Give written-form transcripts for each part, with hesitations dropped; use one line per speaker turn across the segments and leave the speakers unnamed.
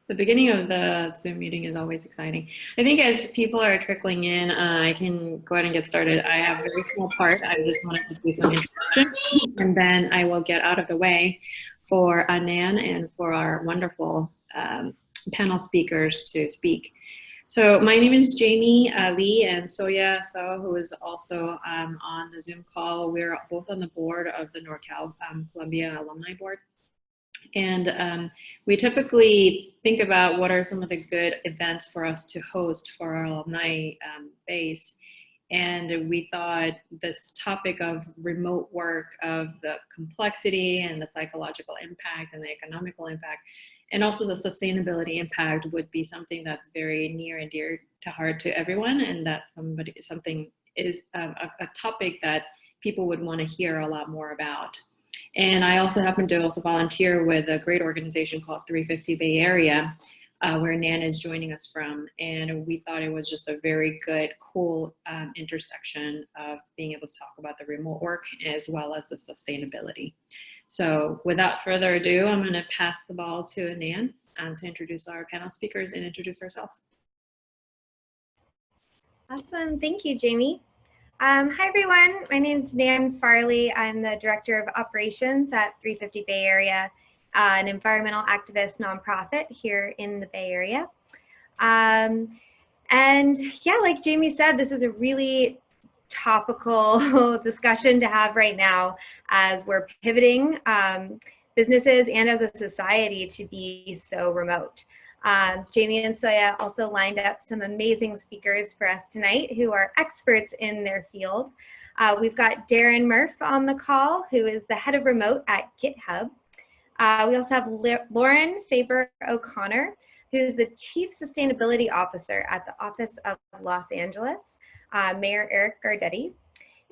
The beginning of the Zoom meeting is always exciting. I think as people are trickling in, I can go ahead and get started. I have a very small part. I just wanted to do some introduction, and then I will get out of the way for Nan and for our wonderful panel speakers to speak. So my name is Jamie Lee, and Soya So, who is also on the Zoom call. We're both on the board of the Norcal Columbia Alumni Board. And we typically think about what are some of the good events for us to host for our alumni base. And we thought this topic of remote work, of the complexity and the psychological impact and the economical impact, and also the sustainability impact would be something that's very near and dear to heart to everyone. And that something is a topic that people would want to hear a lot more about. And I also happen to also volunteer with a great organization called 350 Bay Area, where Nan is joining us from. And we thought it was just a very good, cool intersection of being able to talk about the remote work as well as the sustainability. So without further ado, I'm going to pass the ball to Nan to introduce our panel speakers and introduce herself.
Awesome. Thank you, Jamie. Hi, everyone. My name is Nan Farley. I'm the Director of Operations at 350 Bay Area, an environmental activist nonprofit here in the Bay Area. And yeah, like Jamie said, this is a really topical discussion to have right now as we're pivoting businesses and as a society to be so remote. Jamie and Soya also lined up some amazing speakers for us tonight who are experts in their field. We've got Darren Murph on the call, who is the head of remote at GitHub. We also have Lauren Faber O'Connor, who's the Chief Sustainability Officer at the Office of Los Angeles, Mayor Eric Garcetti.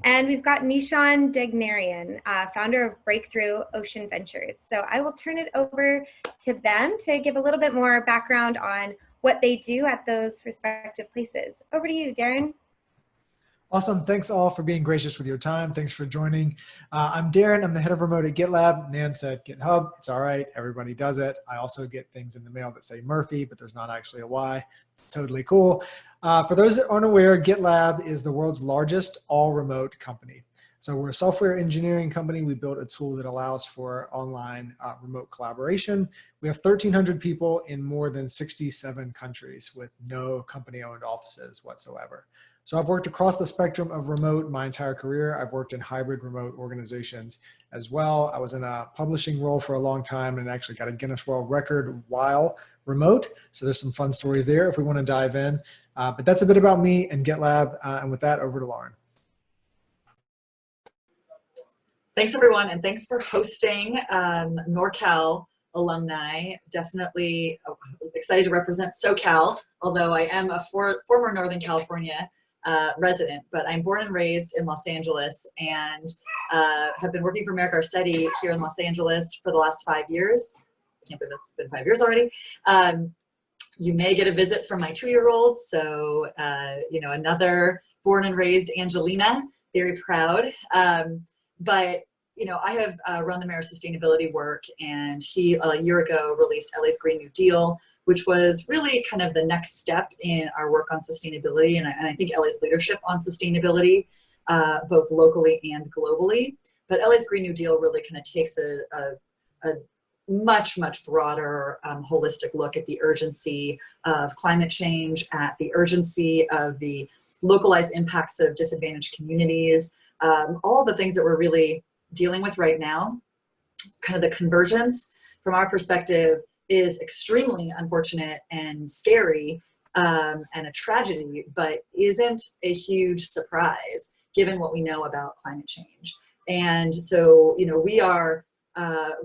And we've got Nishan Degnaran, founder of Breakthrough Ocean Ventures. So I will turn it over to them to give a little bit more background on what they do at those respective places. Over to you, Darren.
Awesome. Thanks all for being gracious with your time. Thanks for joining. I'm Darren. I'm the head of remote at GitLab. Nan said GitHub. It's all right. Everybody does it. I also get things in the mail that say Murphy, but there's not actually a Y. It's totally cool. For those that aren't aware, GitLab is the world's largest all-remote company. So we're a software engineering company. We built a tool that allows for online remote collaboration. We have 1,300 people in more than 67 countries with no company-owned offices whatsoever. So I've worked across the spectrum of remote my entire career. I've worked in hybrid remote organizations as well. I was in a publishing role for a long time and actually got a Guinness World Record while remote. So there's some fun stories there if we want to dive in. But that's a bit about me and GitLab. And with that, over to Lauren.
Thanks, everyone. And thanks for hosting Norcal Alumni. Definitely excited to represent SoCal, although I am a former Northern California resident, but I'm born and raised in Los Angeles and have been working for Mayor Garcetti here in Los Angeles for the last 5 years. I can't believe it's been 5 years already. You may get a visit from my 2-year-old, so you know, another born and raised Angelina, very proud. But you know, I have run the mayor's sustainability work, and he a year ago released LA's Green New Deal, which was really kind of the next step in our work on sustainability, and I think LA's leadership on sustainability, both locally and globally. But LA's Green New Deal really kind of takes a much broader holistic look at the urgency of climate change, at the urgency of the localized impacts of disadvantaged communities, all the things that we're really dealing with right now. Kind of the convergence from our perspective is extremely unfortunate and scary and a tragedy, but isn't a huge surprise given what we know about climate change. And so, you know, we are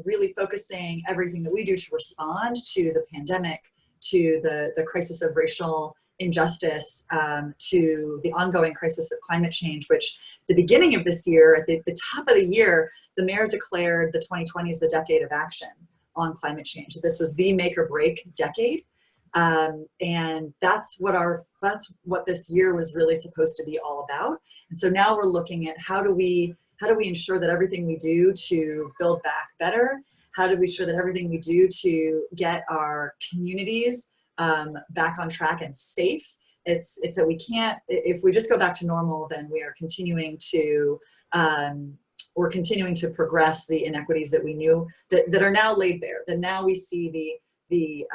really focusing everything that we do to respond to the pandemic, to the crisis of racial injustice, to the ongoing crisis of climate change, which the beginning of this year, at the top of the year, the mayor declared the 2020 as the decade of action on climate change. This was the make or break decade. And that's what this year was really supposed to be all about. And so now we're looking at how do we ensure that everything we do to build back better, how do we ensure that everything we do to get our communities back on track and safe. It's that we can't, if we just go back to normal, then we are continuing to, we're continuing to progress the inequities that we knew that are now laid bare, that now we see the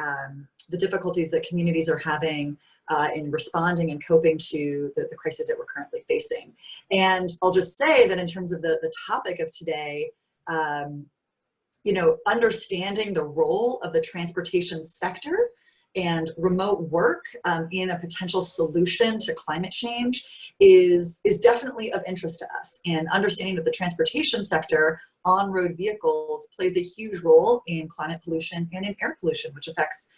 difficulties that communities are having in responding and coping to the crisis that we're currently facing. And I'll just say that in terms of the topic of today, you know, understanding the role of the transportation sector and remote work in a potential solution to climate change is definitely of interest to us. And understanding that the transportation sector on road vehicles plays a huge role in climate pollution and in air pollution, which affects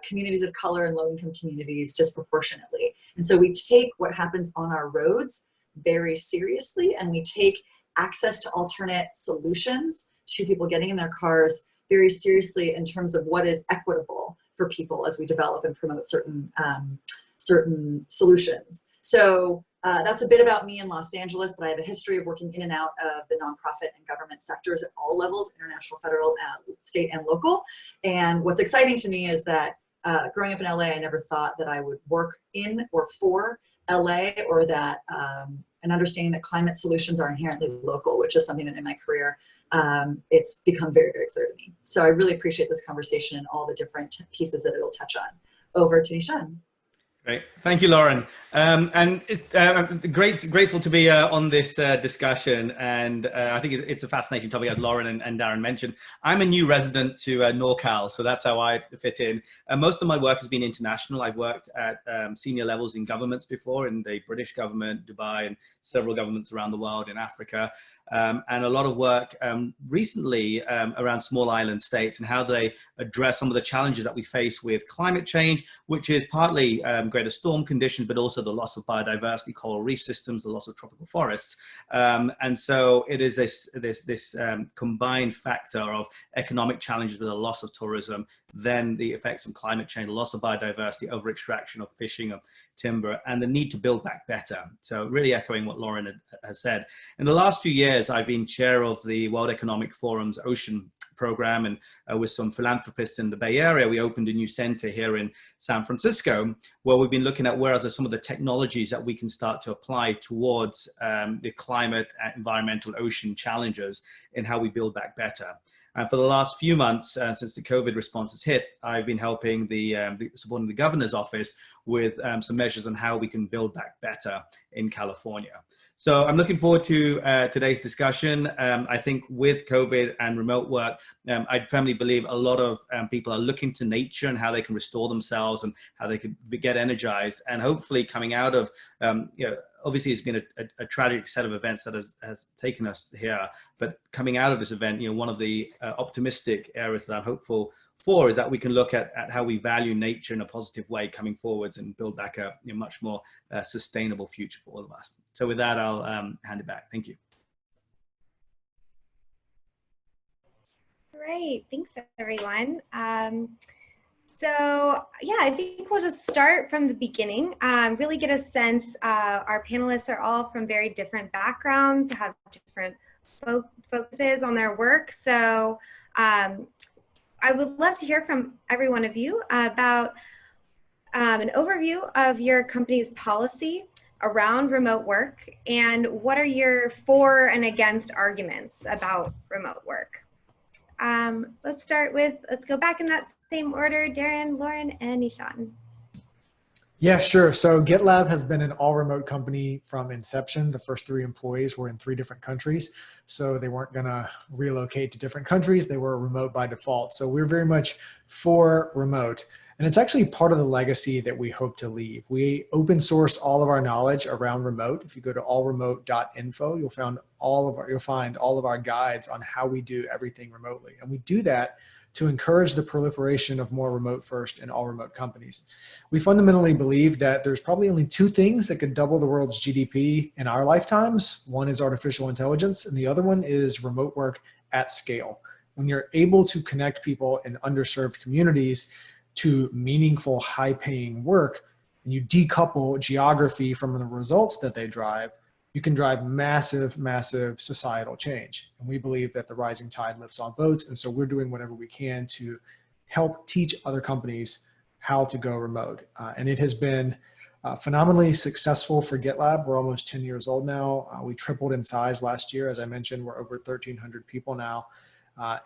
communities of color and low-income communities disproportionately. And so we take what happens on our roads very seriously, and we take access to alternate solutions to people getting in their cars very seriously in terms of what is equitable for people as we develop and promote certain solutions. So that's a bit about me in Los Angeles, but I have a history of working in and out of the nonprofit and government sectors at all levels, international, federal, state, and local. And what's exciting to me is that growing up in LA, I never thought that I would work in or for LA, or that and understanding that climate solutions are inherently local, which is something that in my career, it's become very, very clear to me. So I really appreciate this conversation and all the different pieces that it'll touch on. Over to Nishan.
Great. Thank you, Lauren. And it's grateful to be on this discussion. And I think it's a fascinating topic, as Lauren and Darren mentioned. I'm a new resident to Norcal, so that's how I fit in. Most of my work has been international. I've worked at senior levels in governments before, in the British government, Dubai, and several governments around the world, in Africa. And a lot of work recently around small island states and how they address some of the challenges that we face with climate change, which is partly greater storm conditions, but also the loss of biodiversity, coral reef systems, the loss of tropical forests. And so it is this combined factor of economic challenges with a loss of tourism, then the effects of climate change, the loss of biodiversity, over extraction of fishing, of timber, and the need to build back better. So really echoing what Lauren has said. In the last few years, I've been chair of the World Economic Forum's Ocean program, and with some philanthropists in the Bay Area, we opened a new center here in San Francisco, where we've been looking at where are some of the technologies that we can start to apply towards the climate, environmental, ocean challenges in how we build back better. And for the last few months, since the COVID response has hit, I've been helping supporting the governor's office with some measures on how we can build back better in California. So I'm looking forward to today's discussion. I think with COVID and remote work, I firmly believe a lot of people are looking to nature and how they can restore themselves and how they can get energized. And hopefully coming out of, obviously it's been a tragic set of events that has taken us here. But coming out of this event, one of the optimistic areas that I'm hopeful for is that we can look at how we value nature in a positive way coming forwards and build back a much more sustainable future for all of us. So with that, I'll hand it back. Thank you.
Great, thanks everyone. So yeah, I think we'll just start from the beginning, really get a sense. Our panelists are all from very different backgrounds, have different focuses on their work. So I would love to hear from every one of you about an overview of your company's policy around remote work and what are your for and against arguments about remote work. Let's go back in that same order, Darren, Lauren, and Nishan.
Yeah, sure. So GitLab has been an all remote company from inception. The first 3 employees were in 3 different countries. So they weren't going to relocate to different countries. They were remote by default. So we're very much for remote. And it's actually part of the legacy that we hope to leave. We open source all of our knowledge around remote. If you go to allremote.info, you'll find all of our guides on how we do everything remotely. And we do that to encourage the proliferation of more remote first and all remote companies. We fundamentally believe that there's probably only 2 things that could double the world's GDP in our lifetimes. One is artificial intelligence, and the other one is remote work at scale. When you're able to connect people in underserved communities to meaningful, high-paying work, and you decouple geography from the results that they drive, you you can drive massive, massive societal change. And we believe that the rising tide lifts all boats. And so we're doing whatever we can to help teach other companies how to go remote. And it has been phenomenally successful for GitLab. We're almost 10 years old now. We tripled in size last year. As I mentioned, we're over 1,300 people now.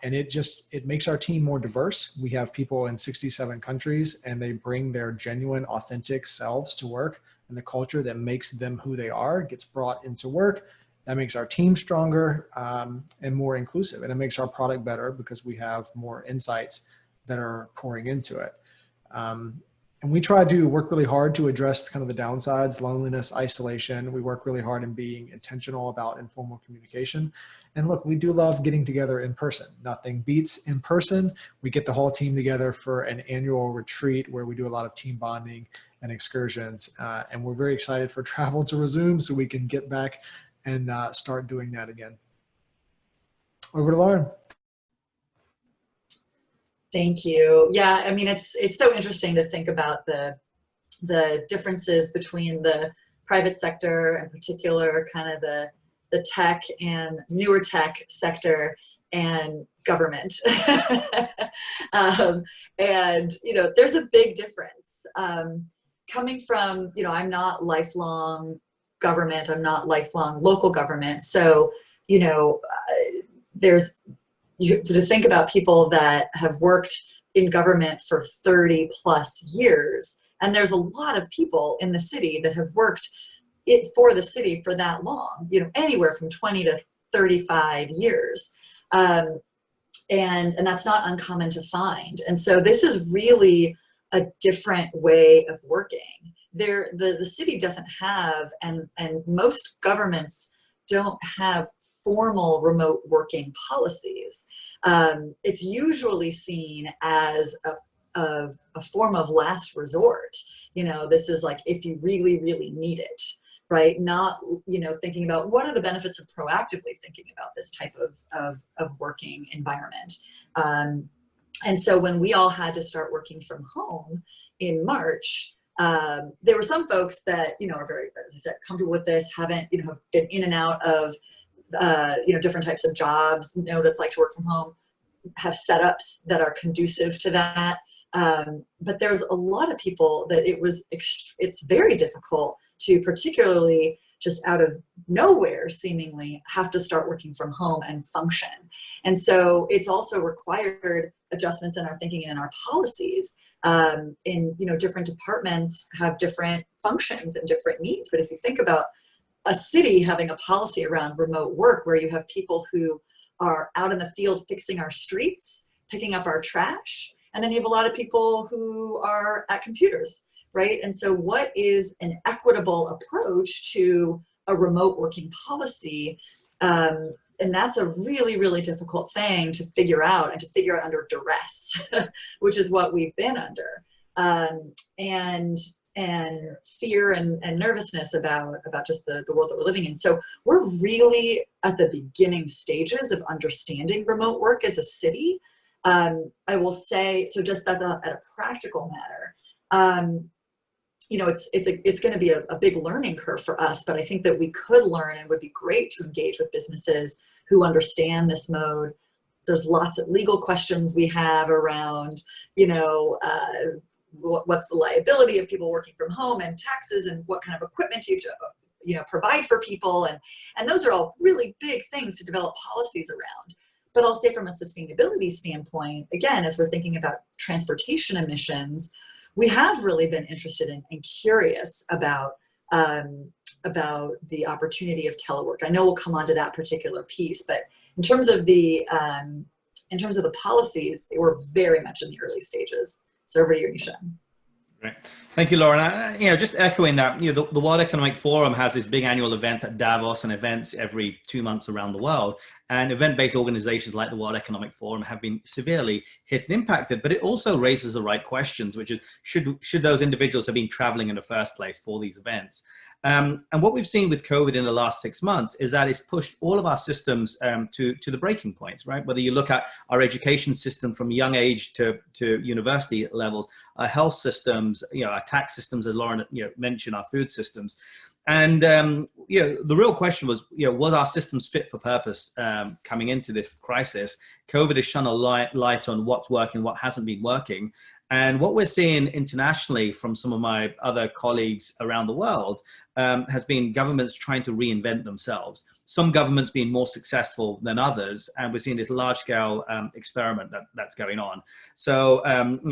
And it makes our team more diverse. We have people in 67 countries, and they bring their genuine, authentic selves to work, and the culture that makes them who they are gets brought into work. That makes our team stronger and more inclusive, and it makes our product better because we have more insights that are pouring into it. And we try to work really hard to address kind of the downsides, loneliness, isolation. We work really hard in being intentional about informal communication. And look, we do love getting together in person. Nothing beats in person. We get the whole team together for an annual retreat where we do a lot of team bonding and excursions. And we're very excited for travel to resume so we can get back and start doing that again. Over to Lauren.
Thank you. Yeah, I mean, it's so interesting to think about the differences between the private sector, in particular, kind of the tech and newer tech sector, and government. And, there's a big difference. Coming from, I'm not lifelong government, I'm not lifelong local government. So, to think about people that have worked in government for 30 plus years, and there's a lot of people in the city that have worked for the city for that long, anywhere from 20 to 35 years. And that's not uncommon to find. And so this is really a different way of working. The city doesn't have, and most governments don't have formal remote working policies. It's usually seen as a form of last resort. This is like if you really, really need it, right? Not, thinking about what are the benefits of proactively thinking about this type of working environment. And so when we all had to start working from home in March, there were some folks that, are very, as I said, comfortable with this, haven't, have been in and out of, different types of jobs, know what it's like to work from home, have setups that are conducive to that. But there's a lot of people that it's very difficult to, particularly just out of nowhere, seemingly have to start working from home and function. And so it's also required adjustments in our thinking and in our policies. Different departments have different functions and different needs. But if you think about a city having a policy around remote work, where you have people who are out in the field fixing our streets, picking up our trash, and then you have a lot of people who are at computers, right? And so what is an equitable approach to a remote working policy? And that's a really, really difficult thing to figure out, and to figure out under duress, which is what we've been under. And fear and nervousness about just the world that we're living in. So we're really at the beginning stages of understanding remote work as a city. I will say, so just at a practical matter, it's going to be a big learning curve for us, but I think that we could learn, and would be great to engage with businesses who understand this mode. There's lots of legal questions we have around, what's the liability of people working from home, and taxes, and what kind of equipment you have to, provide for people. And those are all really big things to develop policies around. But I'll say from a sustainability standpoint, again, as we're thinking about transportation emissions, we have really been interested in and curious about the opportunity of telework. I know we'll come on to that particular piece, but in terms of the policies, we're very much in the early stages. So over to you, Nishan.
Great. Thank you, Lauren. Just echoing that, the World Economic Forum has these big annual events at Davos, and events every 2 months around the world. And event-based organizations like the World Economic Forum have been severely hit and impacted. But it also raises the right questions, which is, should those individuals have been traveling in the first place for these events? And what we've seen with COVID in the last 6 months is that it's pushed all of our systems to the breaking points, right? Whether you look at our education system from young age to university levels, our health systems, our tax systems, as Lauren mentioned, our food systems. And the real question was, was our systems fit for purpose coming into this crisis? COVID has shone a light on what's working, what hasn't been working. And what we're seeing internationally from some of my other colleagues around the world has been governments trying to reinvent themselves. Some governments being more successful than others, and we're seeing this large-scale experiment that's going on. So,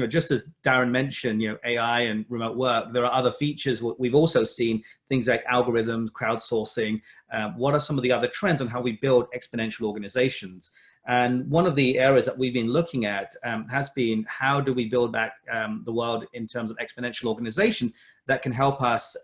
just as Darren mentioned, AI and remote work, there are other features. We've also seen things like algorithms, crowdsourcing. What are some of the other trends on how we build exponential organizations? And one of the areas that we've been looking at has been, how do we build back the world in terms of exponential organization that can help us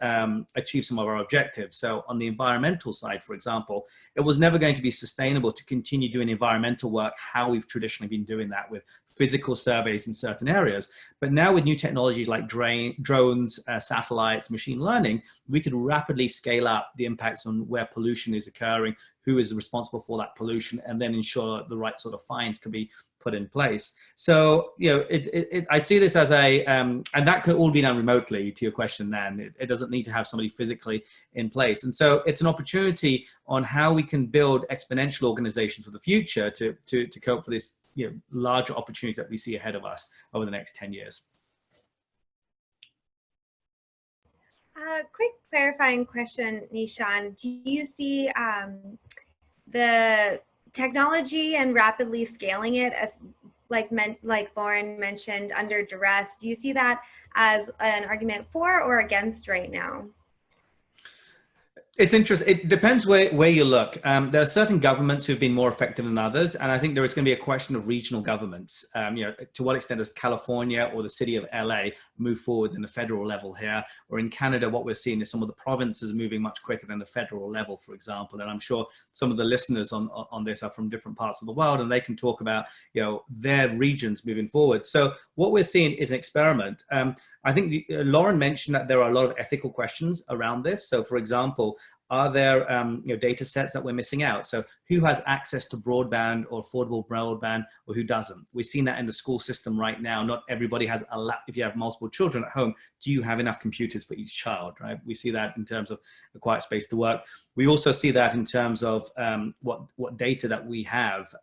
achieve some of our objectives? So on the environmental side, for example, it was never going to be sustainable to continue doing environmental work how we've traditionally been doing that, with physical surveys in certain areas. But now with new technologies like drones, satellites, machine learning, we could rapidly scale up the impacts on where pollution is occurring, who is responsible for that pollution, and then ensure the right sort of fines can be put in place. So, I see this as a, and that could all be done remotely, to your question, Nan. It doesn't need to have somebody physically in place. And so it's an opportunity on how we can build exponential organizations for the future to cope for this larger opportunity that we see ahead of us over the next 10 years.
Quick clarifying question, Nishan. Do you see the technology and rapidly scaling it as like Lauren mentioned, under duress? Do you see that as an argument for or against right now?
It's interesting. It depends where you look. There are certain governments who've been more effective than others, and I think there is going to be a question of regional governments. To what extent does California or the city of LA move forward in the federal level here? Or in Canada, what we're seeing is some of the provinces moving much quicker than the federal level, for example. And I'm sure some of the listeners on this are from different parts of the world, and they can talk about their regions moving forward. So what we're seeing is an experiment. I think Lauren mentioned that there are a lot of ethical questions around this. So, for example, are there data sets that we're missing out? So who has access to broadband or affordable broadband, or who doesn't? We've seen that in the school system right now. Not everybody has a lap. If you have multiple children at home, do you have enough computers for each child, right? We see that in terms of a quiet space to work. We also see that in terms of what data that we have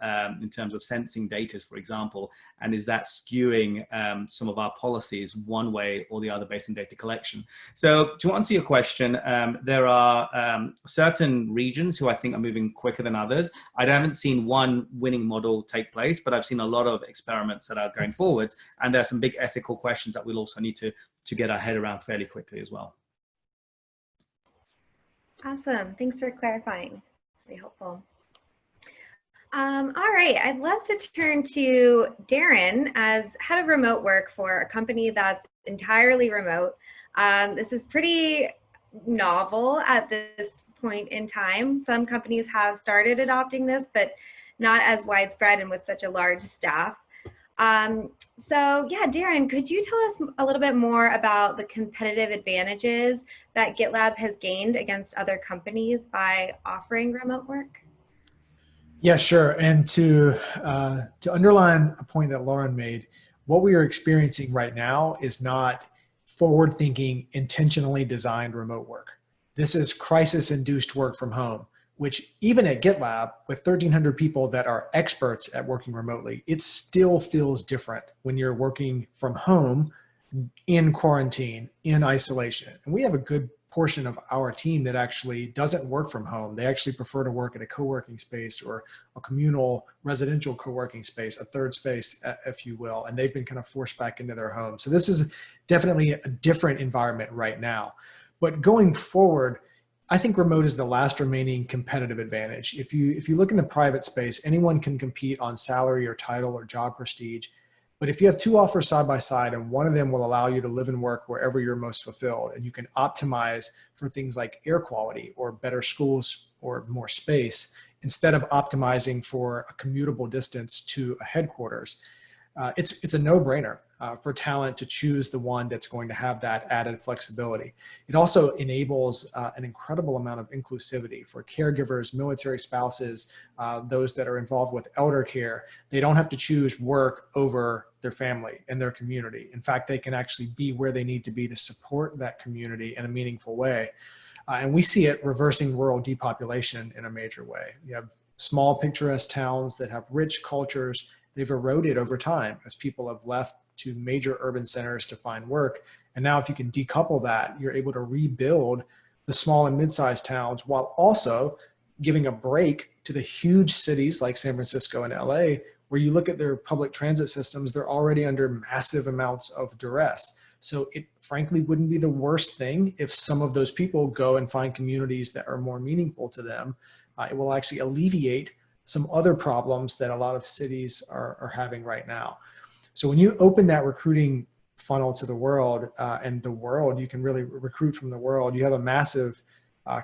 in terms of sensing data, for example, and is that skewing some of our policies one way or the other based on data collection? So to answer your question, there are certain regions who I think are moving quicker than others. I haven't seen one winning model take place, but I've seen a lot of experiments that are going forwards, and there are some big ethical questions that we'll also need to get our head around fairly quickly as well.
Awesome. Thanks for clarifying. Very helpful. All right, I'd love to turn to Darren as head of remote work for a company that's entirely remote. This is pretty novel at this point in time. Some companies have started adopting this, but not as widespread and with such a large staff. So yeah, Darren, could you tell us a little bit more about the competitive advantages that GitLab has gained against other companies by offering remote work?
Yeah, sure. And to underline a point that Lauren made, what we are experiencing right now is not forward-thinking, intentionally designed remote work. This is crisis-induced work from home, which even at GitLab, with 1,300 people that are experts at working remotely, it still feels different when you're working from home, in quarantine, in isolation. And we have a good portion of our team that actually doesn't work from home. They actually prefer to work at a co-working space or a communal residential co-working space, a third space, if you will, and they've been kind of forced back into their home. So this is definitely a different environment right now. But going forward, I think remote is the last remaining competitive advantage. If you look in the private space, anyone can compete on salary or title or job prestige. But if you have two offers side by side and one of them will allow you to live and work wherever you're most fulfilled, and you can optimize for things like air quality or better schools or more space, instead of optimizing for a commutable distance to a headquarters, it's a no-brainer for talent to choose the one that's going to have that added flexibility. It also enables an incredible amount of inclusivity for caregivers, military spouses, those that are involved with elder care. They don't have to choose work over their family and their community. In fact, they can actually be where they need to be to support that community in a meaningful way. And we see it reversing rural depopulation in a major way. You have small picturesque towns that have rich cultures. They've eroded over time as people have left to major urban centers to find work. And now if you can decouple that, you're able to rebuild the small and mid-sized towns while also giving a break to the huge cities like San Francisco and LA, where you look at their public transit systems, they're already under massive amounts of duress. So it frankly wouldn't be the worst thing if some of those people go and find communities that are more meaningful to them. It will actually alleviate some other problems that a lot of cities are having right now. So when you open that recruiting funnel to the world, and the world, you can really recruit from the world, you have a massive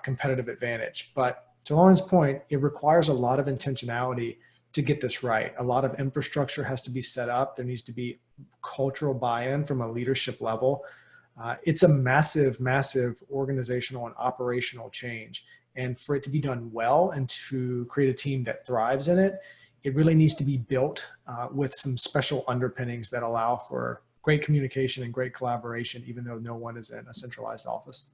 competitive advantage. But to Lauren's point, it requires a lot of intentionality to get this right. A lot of infrastructure has to be set up. There needs to be cultural buy-in from a leadership level. It's a massive, massive organizational and operational change. And for it to be done well and to create a team that thrives in it, it really needs to be built with some special underpinnings that allow for great communication and great collaboration, even though no one is in a centralized office.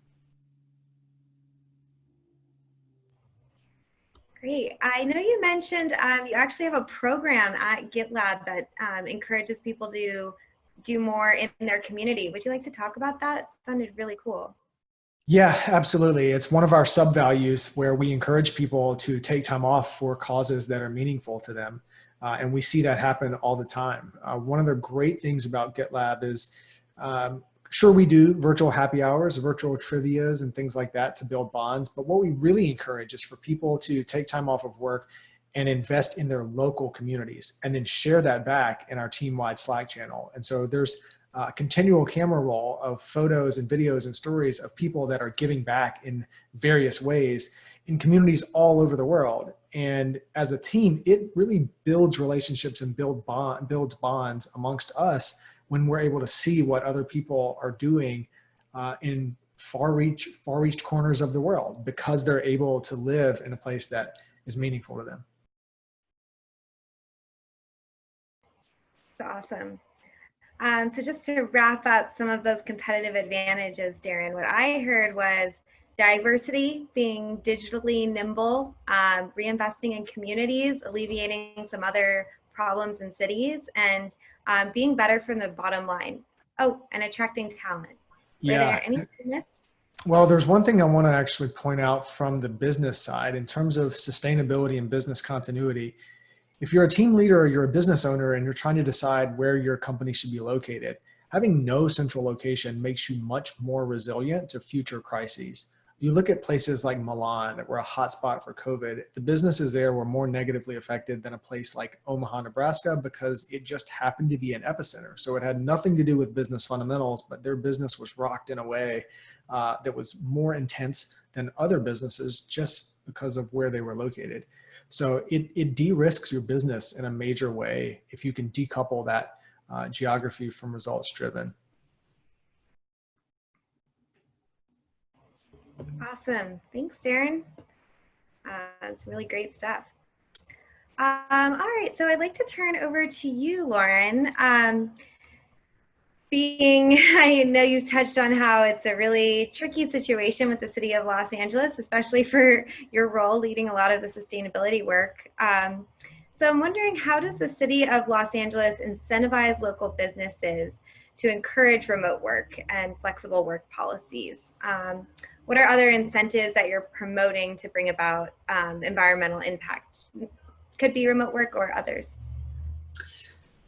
Great. I know you mentioned you actually have a program at GitLab that encourages people to do more in their community. Would you like to talk about that? It sounded really cool.
Yeah, absolutely. It's one of our sub-values where we encourage people to take time off for causes that are meaningful to them. And we see that happen all the time. One of the great things about GitLab is, sure, we do virtual happy hours, virtual trivias and things like that to build bonds. But what we really encourage is for people to take time off of work and invest in their local communities and then share that back in our team-wide Slack channel. And so there's a continual camera roll of photos and videos and stories of people that are giving back in various ways in communities all over the world. And as a team, it really builds relationships and builds bonds amongst us when we're able to see what other people are doing in far-reached corners of the world, because they're able to live in a place that is meaningful to them.
That's awesome. So just to wrap up some of those competitive advantages, Darren, what I heard was diversity, being digitally nimble, reinvesting in communities, alleviating some other problems in cities, and being better from the bottom line. Oh, and attracting talent. Were there any myths?
Well, there's one thing I want to actually point out from the business side in terms of sustainability and business continuity. If you're a team leader or you're a business owner and you're trying to decide where your company should be located, having no central location makes you much more resilient to future crises. You look at places like Milan that were a hotspot for COVID, the businesses there were more negatively affected than a place like Omaha, Nebraska, because it just happened to be an epicenter. So it had nothing to do with business fundamentals, but their business was rocked in a way that was more intense than other businesses just because of where they were located. So it de-risks your business in a major way if you can decouple that geography from results driven.
Awesome. Thanks, Darren. That's really great stuff. All right, so I'd like to turn over to you, Lauren. I know you've touched on how it's a really tricky situation with the city of Los Angeles, especially for your role leading a lot of the sustainability work. So I'm wondering, how does the city of Los Angeles incentivize local businesses to encourage remote work and flexible work policies? What are other incentives that you're promoting to bring about environmental impact? Could be remote work or others.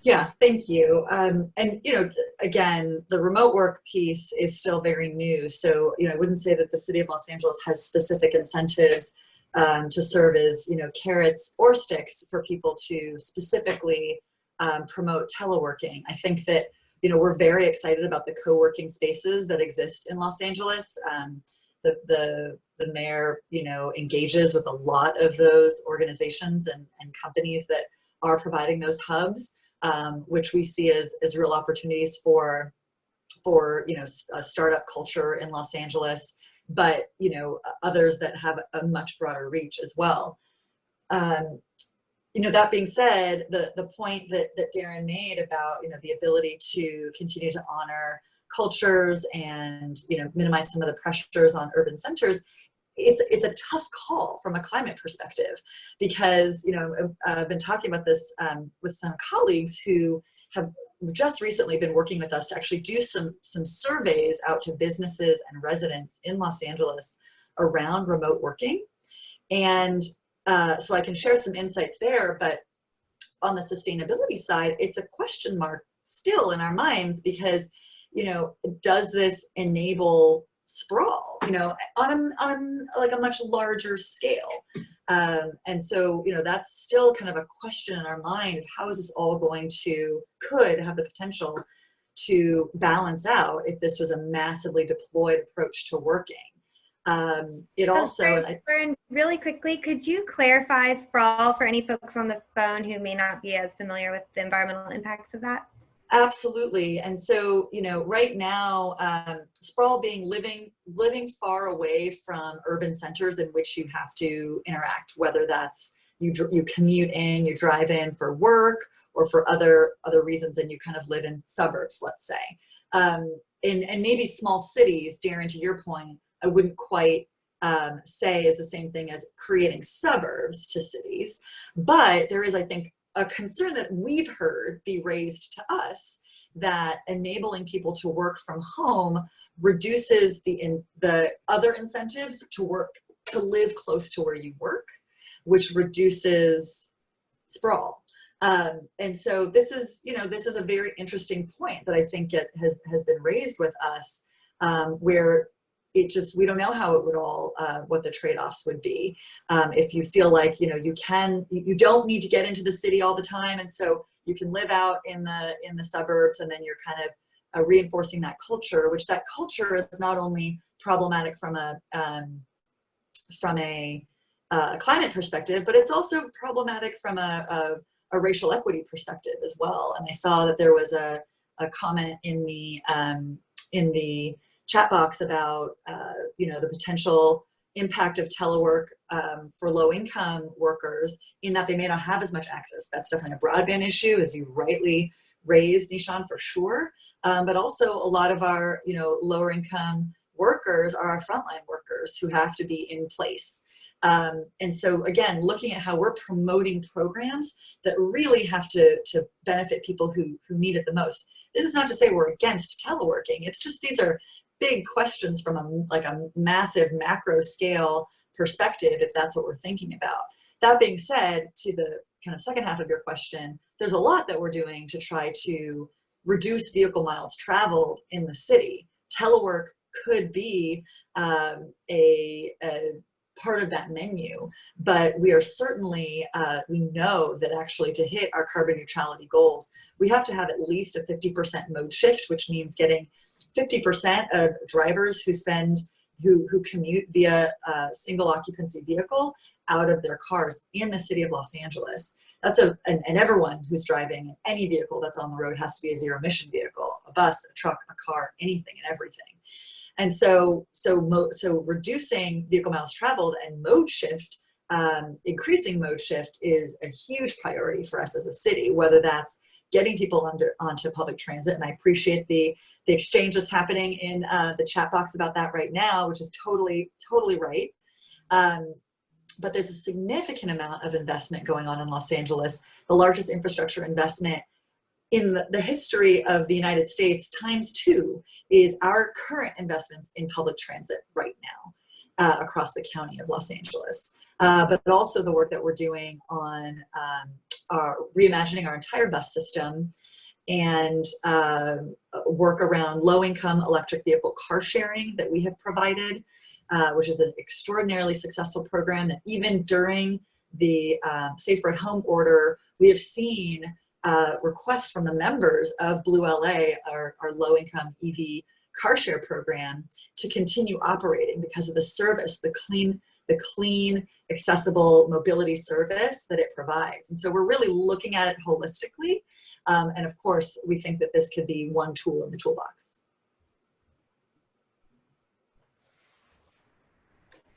Yeah, thank you. And, you know, again, the remote work piece is still very new. So, you know, I wouldn't say that the city of Los Angeles has specific incentives to serve as, you know, carrots or sticks for people to specifically promote teleworking. I think that, you know, we're very excited about the co-working spaces that exist in Los Angeles. The mayor, you know, engages with a lot of those organizations and companies that are providing those hubs. Which we see as real opportunities for you know, a startup culture in Los Angeles, but you know, others that have a much broader reach as well. You know, that being said, the point that Darren made about, you know, the ability to continue to honor cultures and, minimize some of the pressures on urban centers, it's a tough call from a climate perspective, because, I've been talking about this with some colleagues who have just recently been working with us to actually do some surveys out to businesses and residents in Los Angeles around remote working. And so I can share some insights there, but on the sustainability side, it's a question mark still in our minds, because, does this enable sprawl, on like a much larger scale? And so, that's still kind of a question in our mind. How is this all could have the potential to balance out if this was a massively deployed approach to working?
Lauren, really quickly, could you clarify sprawl for any folks on the phone who may not be as familiar with the environmental impacts of that?
Absolutely. And so, right now, sprawl being living far away from urban centers in which you have to interact, whether that's you commute in, you drive in for work or for other reasons, and you kind of live in suburbs, let's say. And maybe small cities, Darren, to your point, I wouldn't quite say is the same thing as creating suburbs to cities, but there is, I think, a concern that we've heard be raised to us that enabling people to work from home reduces the other incentives to live close to where you work, which reduces sprawl. And so this is a very interesting point that I think it has been raised with us, where we don't know how it would all, what the trade-offs would be. If you feel like, you don't need to get into the city all the time, and so you can live out in the suburbs, and then you're kind of reinforcing that culture, which that culture is not only problematic from a climate perspective, but it's also problematic from a racial equity perspective as well. And I saw that there was a comment in the chat box about the potential impact of telework for low-income workers, in that they may not have as much access. That's definitely a broadband issue, as you rightly raised, Nishan, for sure. But also a lot of our lower-income workers are our frontline workers who have to be in place. And so again, looking at how we're promoting programs that really have to benefit people who need it the most. This is not to say we're against teleworking. It's just these are big questions from a massive macro scale perspective, if that's what we're thinking about. That being said, to the kind of second half of your question, there's a lot that we're doing to try to reduce vehicle miles traveled in the city. Telework could be a part of that menu, but we are certainly, we know that actually to hit our carbon neutrality goals, we have to have at least a 50% mode shift, which means getting 50% of drivers who commute via a single occupancy vehicle out of their cars in the city of Los Angeles. That's and everyone who's driving any vehicle that's on the road has to be a zero emission vehicle, a bus, a truck, a car, anything and everything. And so reducing vehicle miles traveled and mode shift, increasing mode shift is a huge priority for us as a city, whether that's getting people onto public transit. And I appreciate the exchange that's happening in the chat box about that right now, which is totally right. But there's a significant amount of investment going on in Los Angeles, the largest infrastructure investment in the history of the United States ×2 is our current investments in public transit right now across the county of Los Angeles. But also the work that we're doing on reimagining our entire bus system and work around low-income electric vehicle car sharing that we have provided, which is an extraordinarily successful program that even during the Safer at Home order, we have seen requests from the members of Blue LA, our low-income EV car share program, to continue operating because of the service, the clean, accessible mobility service that it provides. And so we're really looking at it holistically. And of course, we think that this could be one tool in the toolbox.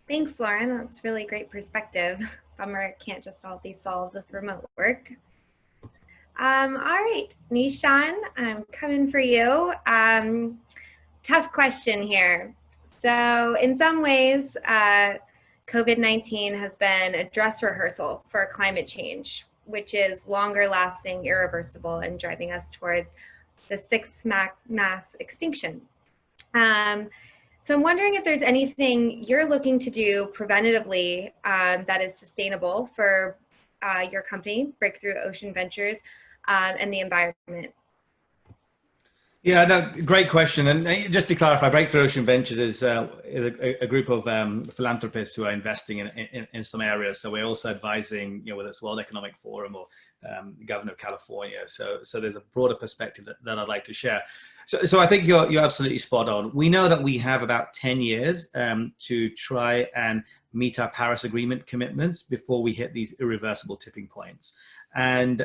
Thanks, Lauren. That's really great perspective. Bummer it can't just all be solved with remote work. All right, Nishan, I'm coming for you. tough question here. So in some ways, COVID-19 has been a dress rehearsal for climate change, which is longer lasting, irreversible, and driving us towards the sixth mass extinction. So I'm wondering if there's anything you're looking to do preventatively that is sustainable for your company, Breakthrough Ocean Ventures, and the environment.
Yeah, no, great question. And just to clarify, Breakthrough Ocean Ventures is a group of philanthropists who are investing in some areas. So we're also advising, whether it's World Economic Forum or the governor of California. So there's a broader perspective that I'd like to share. So I think you're absolutely spot on. We know that we have about 10 years to try and meet our Paris Agreement commitments before we hit these irreversible tipping points. And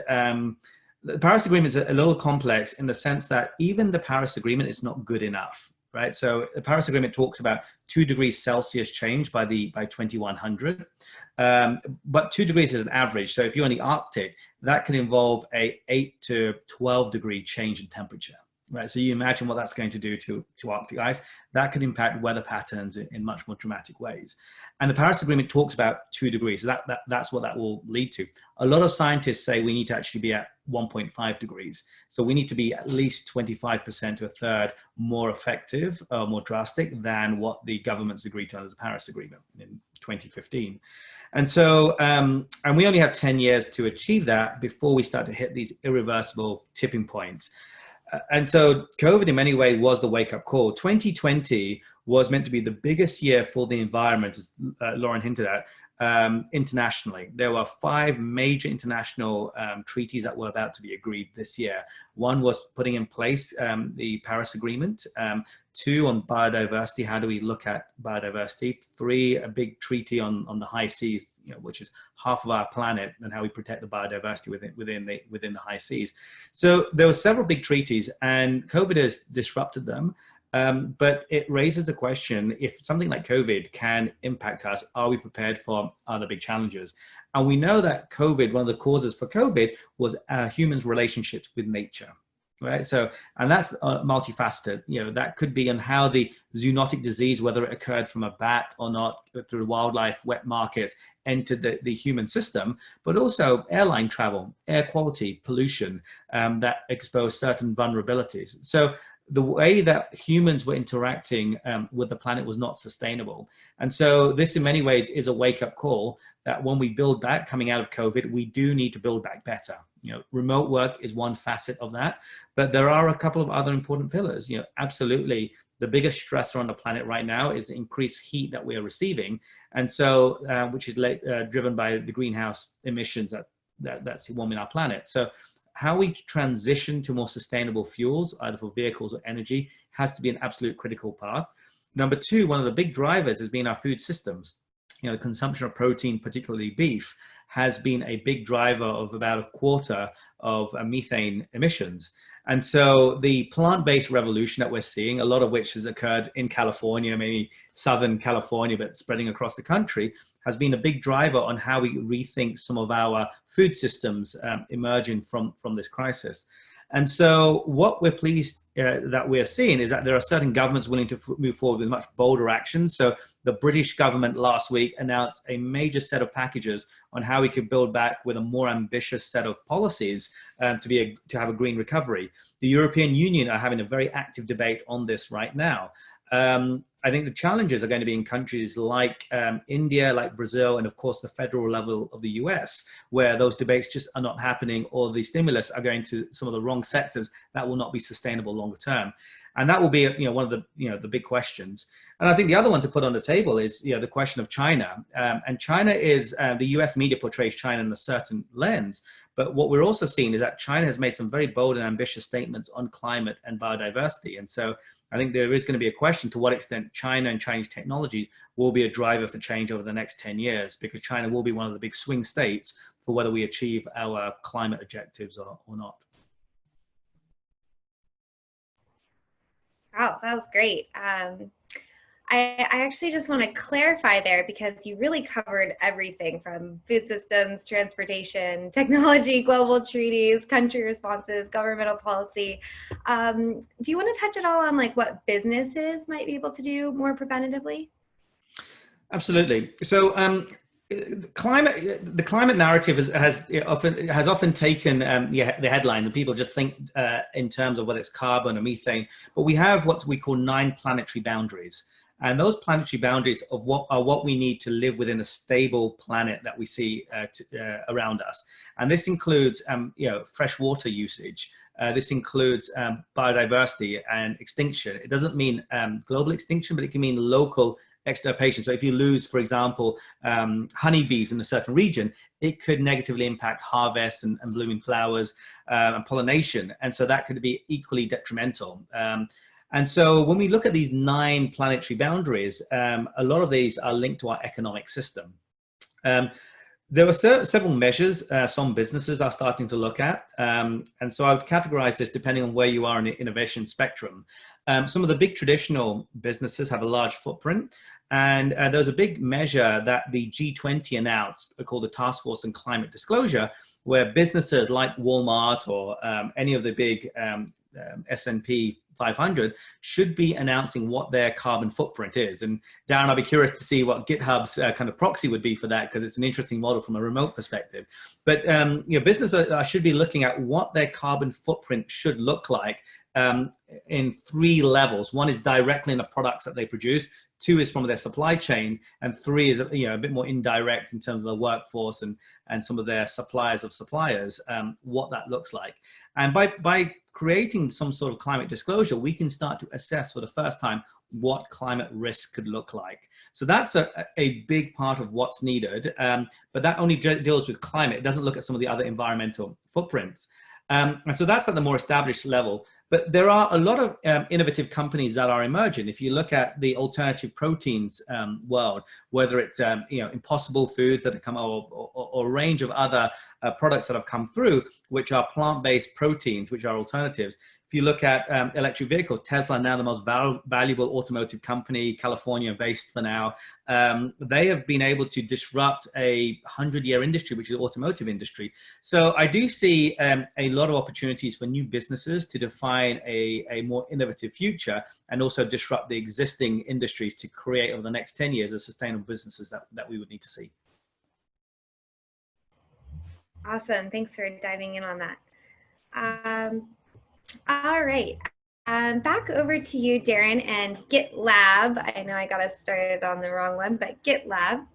the Paris Agreement is a little complex in the sense that even the Paris Agreement is not good enough, right? So the Paris Agreement talks about 2 degrees Celsius change by 2100, but 2 degrees is an average. So if you're in the Arctic, that can involve a 8 to 12 degree change in temperature. Right, so you imagine what that's going to do to Arctic ice. That could impact weather patterns in much more dramatic ways. And the Paris Agreement talks about 2 degrees. So that's what that will lead to. A lot of scientists say we need to actually be at 1.5 degrees. So we need to be at least 25% to a third more effective, more drastic than what the governments agreed to under the Paris Agreement in 2015. And so, and we only have 10 years to achieve that before we start to hit these irreversible tipping points. And so COVID in many ways was the wake-up call. 2020 was meant to be the biggest year for the environment, as Lauren hinted at, internationally. There were 5 major international treaties that were about to be agreed this year. One was putting in place the Paris Agreement. 2 on biodiversity, how do we look at biodiversity? 3, a big treaty on the high seas, which is half of our planet, and how we protect the biodiversity within the high seas. So there were several big treaties, and COVID has disrupted them. But it raises the question, if something like COVID can impact us, are we prepared for other big challenges? And we know that COVID, one of the causes for COVID was humans' relationships with nature. Right. So, and that's multifaceted. That could be on how the zoonotic disease, whether it occurred from a bat or not, through wildlife, wet markets, entered the human system, but also airline travel, air quality, pollution that exposed certain vulnerabilities. So the way that humans were interacting with the planet was not sustainable. And so this in many ways is a wake-up call that when we build back coming out of COVID, we do need to build back better. Remote work is one facet of that, but there are a couple of other important pillars. Absolutely, the biggest stressor on the planet right now is the increased heat that we are receiving, and so which is driven by the greenhouse emissions that's warming our planet. So how we transition to more sustainable fuels, either for vehicles or energy, has to be an absolute critical path. Number 2, one of the big drivers has been our food systems. The consumption of protein, particularly beef, has been a big driver of about a quarter of methane emissions. And so the plant-based revolution that we're seeing, a lot of which has occurred in California, maybe Southern California, but spreading across the country, has been a big driver on how we rethink some of our food systems emerging from this crisis. And so what we're pleased that we're seeing is that there are certain governments willing to move forward with much bolder actions. So the British government last week announced a major set of packages on how we could build back with a more ambitious set of policies to have a green recovery. The European Union are having a very active debate on this right now. I think the challenges are going to be in countries like India, like Brazil, and of course the federal level of the US, where those debates just are not happening, or the stimulus are going to some of the wrong sectors that will not be sustainable longer term. And that will be one of the big questions. And I think the other one to put on the table is the question of China. And China is the US media portrays China in a certain lens. But what we're also seeing is that China has made some very bold and ambitious statements on climate and biodiversity. And so I think there is going to be a question to what extent China and Chinese technology will be a driver for change over the next 10 years, because China will be one of the big swing states for whether we achieve our climate objectives or not.
Wow, that was great. I actually just want to clarify there because you really covered everything from food systems, transportation, technology, global treaties, country responses, governmental policy. Do you want to touch at all on like what businesses might be able to do more preventatively?
Absolutely. So the climate narrative has often taken the headline, and people just think in terms of whether it's carbon or methane. But we have what we call 9 planetary boundaries. And those planetary boundaries of what we need to live within a stable planet that we see around us. And this includes, fresh water usage. This includes biodiversity and extinction. It doesn't mean global extinction, but it can mean local extirpation. So if you lose, for example, honeybees in a certain region, it could negatively impact harvests and blooming flowers and pollination. And so that could be equally detrimental. And so when we look at these 9 planetary boundaries, a lot of these are linked to our economic system. There are several measures some businesses are starting to look at. And so I would categorize this depending on where you are in the innovation spectrum. Some of the big traditional businesses have a large footprint. And there was a big measure that the G20 announced called the Task Force on Climate Disclosure, where businesses like Walmart or any of the big S&P 500 should be announcing what their carbon footprint is. And Darren, I'll be curious to see what GitHub's kind of proxy would be for that, because it's an interesting model from a remote perspective. But businesses should be looking at what their carbon footprint should look like in 3 levels. 1 is directly in the products that they produce. 2 is from their supply chain, and 3 is a bit more indirect in terms of the workforce and some of their suppliers of suppliers, what that looks like. And by creating some sort of climate disclosure, we can start to assess for the first time what climate risk could look like. So that's a big part of what's needed, but that only deals with climate. It doesn't look at some of the other environmental footprints. And so that's at the more established level. But there are a lot of innovative companies that are emerging. If you look at the alternative proteins world, whether it's Impossible Foods that have come, or a range of other products that have come through, which are plant-based proteins, which are alternatives. If you look at electric vehicles, Tesla, now the most valuable automotive company, California-based for now, they have been able to disrupt a 100-year industry, which is the automotive industry. So I do see a lot of opportunities for new businesses to define a more innovative future and also disrupt the existing industries to create over the next 10 years the sustainable businesses that we would need to see.
Awesome. Thanks for diving in on that. All right. Back over to you, Darren, and GitLab. I know I got us started on the wrong one, but GitLab.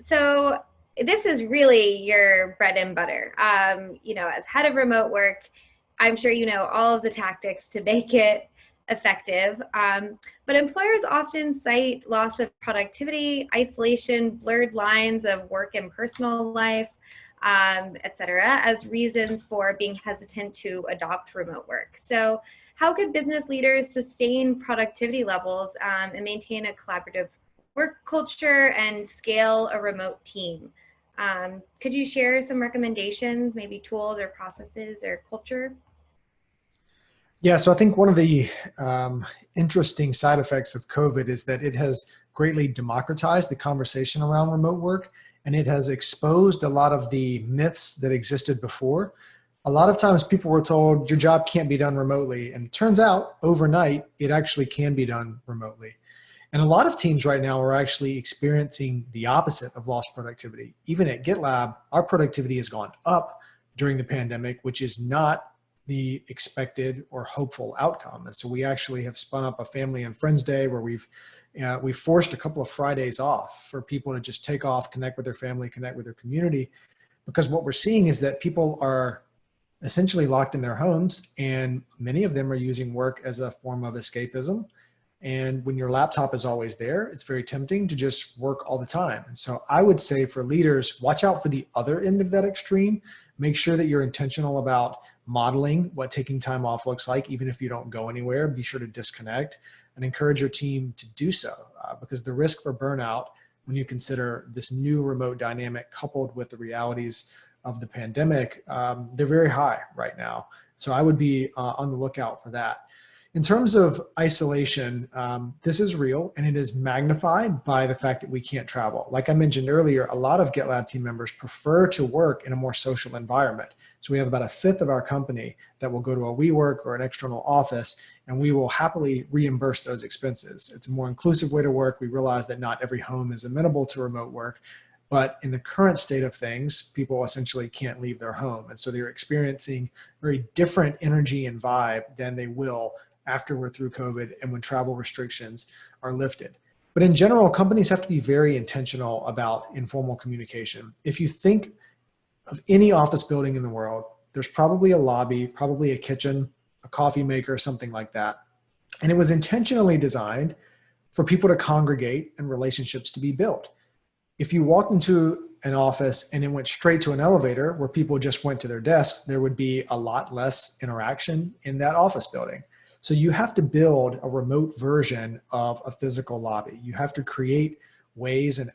So this is really your bread and butter. As head of remote work, I'm sure you know all of the tactics to make it effective. But employers often cite loss of productivity, isolation, blurred lines of work and personal life, et cetera, as reasons for being hesitant to adopt remote work. So how could business leaders sustain productivity levels and maintain a collaborative work culture and scale a remote team? Could you share some recommendations, maybe tools or processes or culture?
Yeah, so I think one of the interesting side effects of COVID is that it has greatly democratized the conversation around remote work, and it has exposed a lot of the myths that existed before. A lot of times people were told your job can't be done remotely, and it turns out overnight it actually can be done remotely. And a lot of teams right now are actually experiencing the opposite of lost productivity. Even at GitLab, our productivity has gone up during the pandemic, which is not the expected or hopeful outcome. And so we actually have spun up a family and friends day where we've forced a couple of Fridays off for people to just take off, connect with their family, connect with their community. Because what we're seeing is that people are essentially locked in their homes, and many of them are using work as a form of escapism. And when your laptop is always there, it's very tempting to just work all the time. And so I would say for leaders, watch out for the other end of that extreme. Make sure that you're intentional about modeling what taking time off looks like, even if you don't go anywhere. Be sure to disconnect and encourage your team to do so, because the risk for burnout when you consider this new remote dynamic coupled with the realities of the pandemic, they're very high right now. So I would be on the lookout for that. In terms of isolation, this is real, and it is magnified by the fact that we can't travel. Like I mentioned earlier, a lot of GitLab team members prefer to work in a more social environment. So we have about 1/5 of our company that will go to a WeWork or an external office, and we will happily reimburse those expenses. It's a more inclusive way to work. We realize that not every home is amenable to remote work, but in the current state of things, people essentially can't leave their home. And so they're experiencing very different energy and vibe than they will after we're through COVID and when travel restrictions are lifted. But in general, companies have to be very intentional about informal communication. If you think of any office building in the world, there's probably a lobby, probably a kitchen, a coffee maker, something like that. And it was intentionally designed for people to congregate and relationships to be built. If you walked into an office and it went straight to an elevator where people just went to their desks, there would be a lot less interaction in that office building. So you have to build a remote version of a physical lobby. You have to create ways and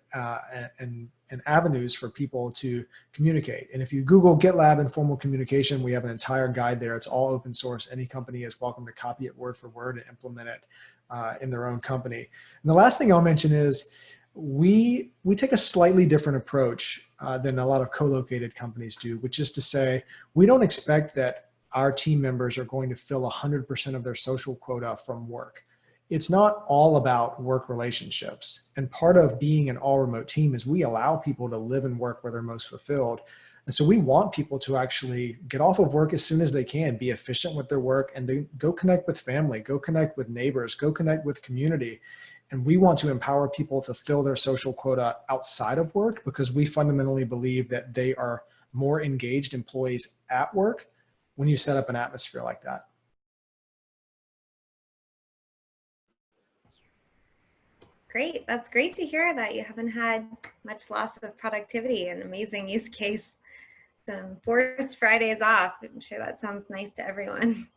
avenues for people to communicate. And if you Google GitLab informal communication, we have an entire guide there. It's all open source. Any company is welcome to copy it word for word and implement it in their own company. And the last thing I'll mention is we take a slightly different approach than a lot of co-located companies do, which is to say, we don't expect that our team members are going to fill 100% of their social quota from work. It's not all about work relationships. And part of being an all remote team is we allow people to live and work where they're most fulfilled. And so we want people to actually get off of work as soon as they can, be efficient with their work, and then go connect with family, go connect with neighbors, go connect with community. And we want to empower people to fill their social quota outside of work because we fundamentally believe that they are more engaged employees at work when you set up an atmosphere like that.
Great. That's great to hear that you haven't had much loss of productivity. An amazing use case. Some forced Fridays off. I'm sure that sounds nice to everyone.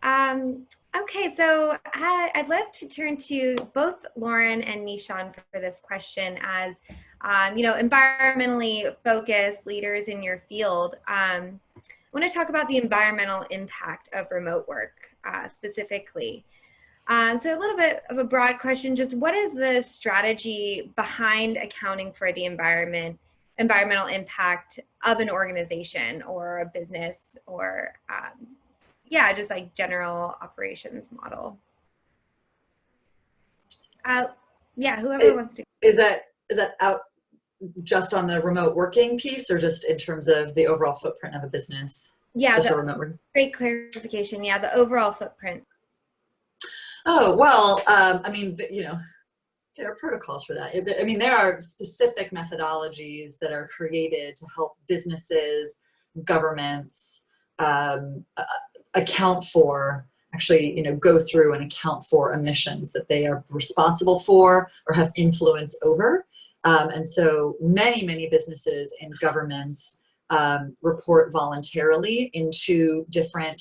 Okay, so I'd love to turn to both Lauren and Nishan for this question as, environmentally focused leaders in your field. I want to talk about the environmental impact of remote work specifically. So a little bit of a broad question, just what is the strategy behind accounting for the environmental impact of an organization or a business or just like general operations model? Whoever wants to.
Is that out just on the remote working piece or just in terms of the overall footprint of a business?
Yeah,
just
great clarification. Yeah, the overall footprint.
Oh, well, there are protocols for that. I mean, there are specific methodologies that are created to help businesses, governments account for, go through and account for emissions that they are responsible for or have influence over. And so many businesses and governments report voluntarily into different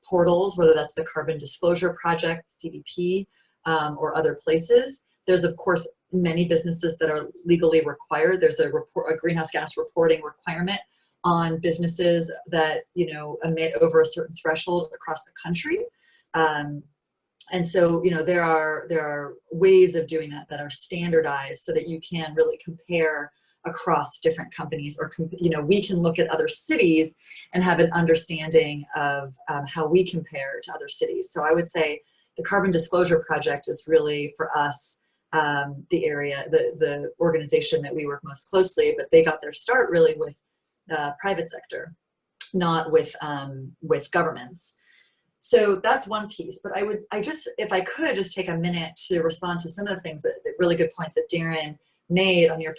portals, whether that's the Carbon Disclosure Project, CDP, or other places. There's, of course, many businesses that are legally required. There's a greenhouse gas reporting requirement on businesses that, emit over a certain threshold across the country. And so, there are ways of doing that are standardized so that you can really compare across different companies, or we can look at other cities and have an understanding of how we compare to other cities. So I would say the Carbon Disclosure Project is really for us the organization that we work most closely, but they got their start really with private sector, not with governments. So that's one piece. But if I could just take a minute to respond to some of the things really good points that Darren made on your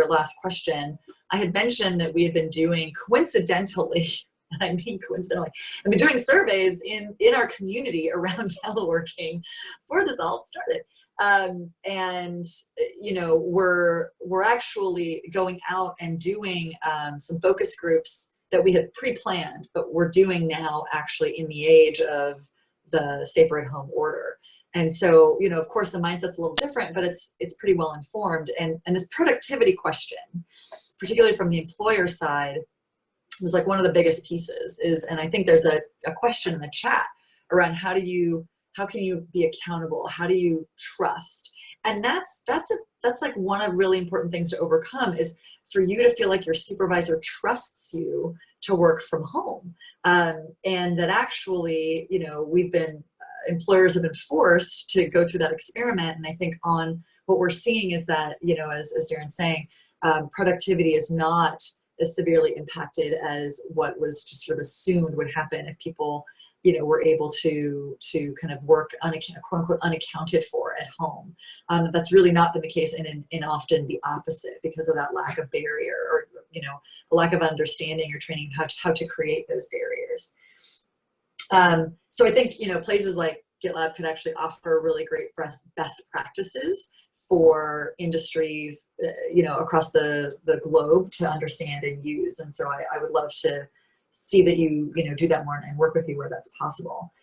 last question. I had mentioned that we had been doing coincidentally, and I mean coincidentally, I've been doing surveys in our community around teleworking before this all started. We're actually going out and doing some focus groups that we had pre-planned, but we're doing now actually in the age of the Safer at Home order. And so, of course, the mindset's a little different, but it's pretty well informed. And this productivity question, particularly from the employer side, was like one of the biggest pieces and I think there's a question in the chat around how can you be accountable? How do you trust? And that's like one of the really important things to overcome, is for you to feel like your supervisor trusts you to work from home. And that actually, employers have been forced to go through that experiment. And I think what we're seeing is that, as Darren's saying, productivity is not as severely impacted as what was just sort of assumed would happen if people, were able to kind of work quote unquote unaccounted for at home. That's really not been the case, and often the opposite, because of that lack of barrier, or a lack of understanding or training how to create those barriers. So I think places like GitLab could actually offer really great best practices for industries across the globe to understand and use. And so I would love to see that you do that more and work with you where that's possible.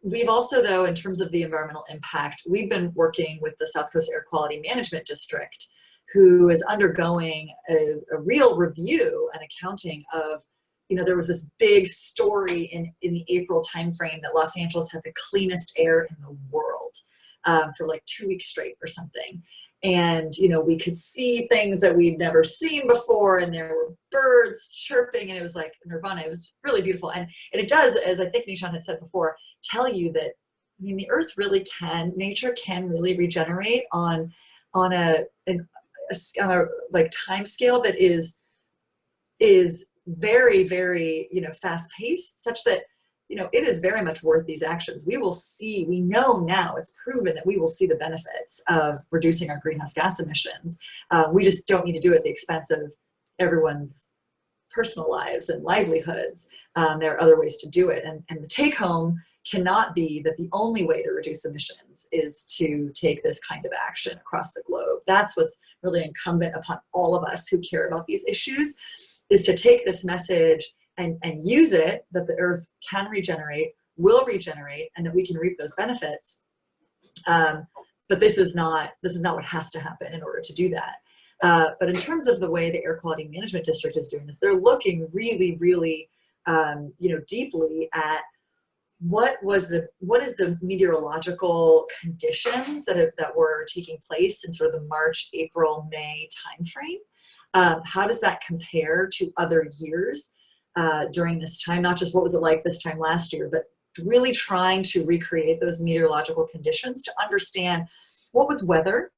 We've also, though, in terms of the environmental impact, we've been working with the South Coast Air Quality Management District, who is undergoing a real review and accounting of, there was this big story in the April timeframe that Los Angeles had the cleanest air in the world for like 2 weeks straight or something. And, we could see things that we'd never seen before, and there were birds chirping, and it was like nirvana. It was really beautiful. And it does, as I think Nishan had said before, tell you that, the earth really nature can really regenerate on a like time scale that is very, very, fast paced, such that, it is very much worth these actions. We know now, it's proven that we will see the benefits of reducing our greenhouse gas emissions. We just don't need to do it at the expense of everyone's personal lives and livelihoods. There are other ways to do it. And the take home cannot be that the only way to reduce emissions is to take this kind of action across the globe. That's what's really incumbent upon all of us who care about these issues, is to take this message and use it, that the earth can regenerate, will regenerate, and that we can reap those benefits. But this is not what has to happen in order to do that. But in terms of the way the Air Quality Management District is doing this, they're looking really, really, deeply at what is the meteorological conditions that were taking place in sort of the March, April, May timeframe. How does that compare to other years during this time? Not just what was it like this time last year, but really trying to recreate those meteorological conditions to understand what was weather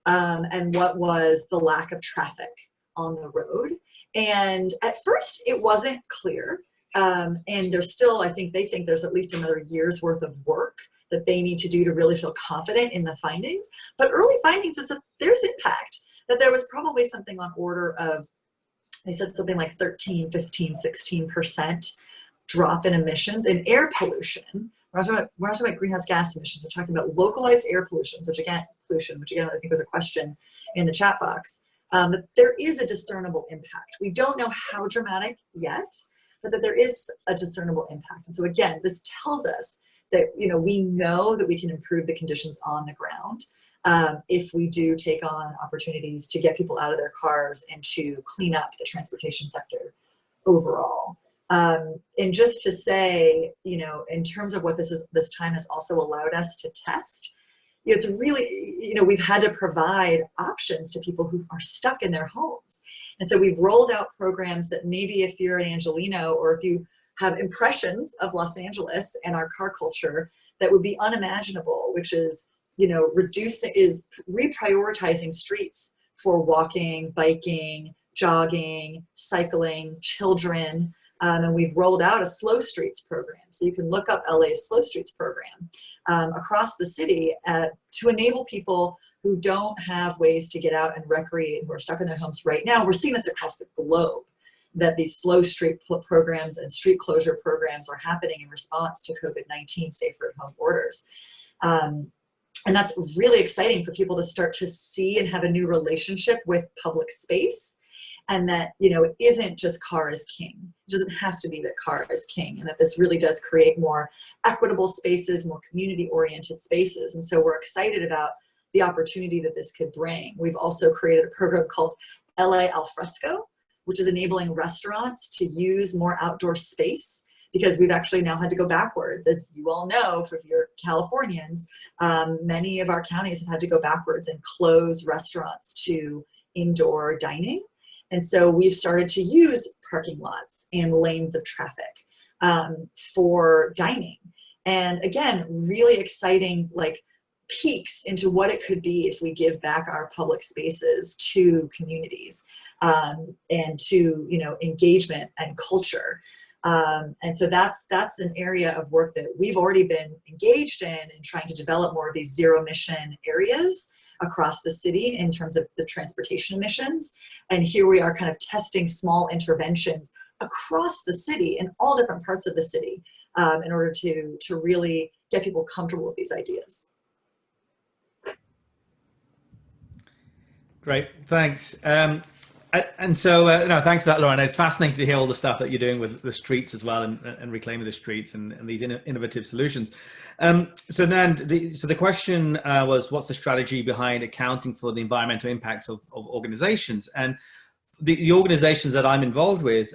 and what was the lack of traffic on the road. And at first it wasn't clear. And there's still, they think there's at least another year's worth of work that they need to do to really feel confident in the findings. But early findings is that there's impact, that there was probably something on order of, they said something like 13, 15, 16% drop in emissions in air pollution. We're not talking about greenhouse gas emissions. We're talking about localized air pollution, which again, I think was a question in the chat box. But there is a discernible impact. We don't know how dramatic yet, but that there is a discernible impact. And so again, this tells us that, we know that we can improve the conditions on the ground if we do take on opportunities to get people out of their cars and to clean up the transportation sector overall. And just to say, in terms of what this time has also allowed us to test, it's really, we've had to provide options to people who are stuck in their homes. And so we've rolled out programs that maybe if you're an Angelino, or if you have impressions of Los Angeles and our car culture, that would be unimaginable, which is, reprioritizing streets for walking, biking, jogging, cycling, children. And we've rolled out a slow streets program. So you can look up LA's slow streets program across the city to enable people who don't have ways to get out and recreate, who are stuck in their homes right now. We're seeing this across the globe, that these slow street programs and street closure programs are happening in response to COVID-19 safer at home orders. And that's really exciting for people to start to see and have a new relationship with public space. And that, it isn't just car is king. It doesn't have to be that car is king, and that this really does create more equitable spaces, more community-oriented spaces. And so we're excited about the opportunity that this could bring. We've also created a program called LA Alfresco, which is enabling restaurants to use more outdoor space because we've actually now had to go backwards. As you all know, if you're Californians, many of our counties have had to go backwards and close restaurants to indoor dining. And so we've started to use parking lots and lanes of traffic for dining. And again, really exciting like peeks into what it could be if we give back our public spaces to communities and to, you know, engagement and culture. And so that's an area of work that we've already been engaged in trying to develop more of these zero emission areas across the city in terms of the transportation emissions. And here we are kind of testing small interventions across the city in all different parts of the city in order to really get people comfortable with these ideas.
Great, thanks. And so, no, thanks for that, Lauren. It's fascinating to hear all the stuff that you're doing with the streets as well, and reclaiming the streets and these innovative solutions. So Nan, so the question was, what's the strategy behind accounting for the environmental impacts of organizations? And the organizations that I'm involved with,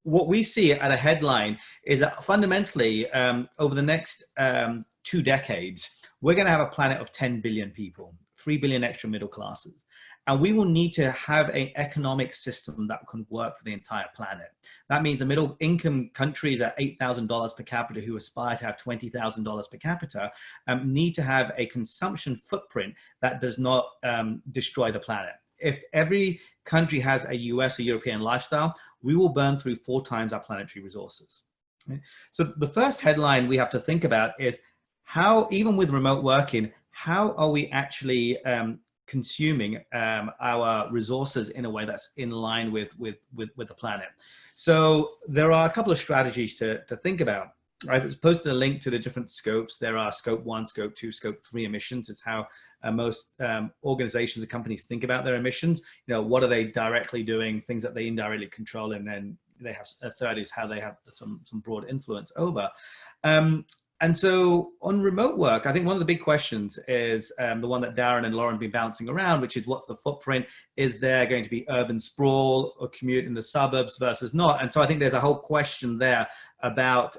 what we see at a headline is that fundamentally, over the next 2 decades, we're going to have a planet of 10 billion people, 3 billion extra middle classes. And we will need to have an economic system that can work for the entire planet. That means the middle income countries at $8,000 per capita who aspire to have $20,000 per capita need to have a consumption footprint that does not destroy the planet. If every country has a US or European lifestyle, we will burn through 4 times our planetary resources. Okay? So the first headline we have to think about is how, even with remote working, how are we actually consuming our resources in a way that's in line with the planet? So there are a couple of strategies to think about. I've posted a link to the different scopes. There are scope 1, scope 2, scope 3 emissions. It's how most organizations and companies think about their emissions. You know, what are they directly doing, things that they indirectly control, and then they have a third is how they have some broad influence over. And so on remote work, I think one of the big questions is the one that Darren and Lauren have been bouncing around, which is what's the footprint? Is there going to be urban sprawl or commute in the suburbs versus not? And so I think there's a whole question there about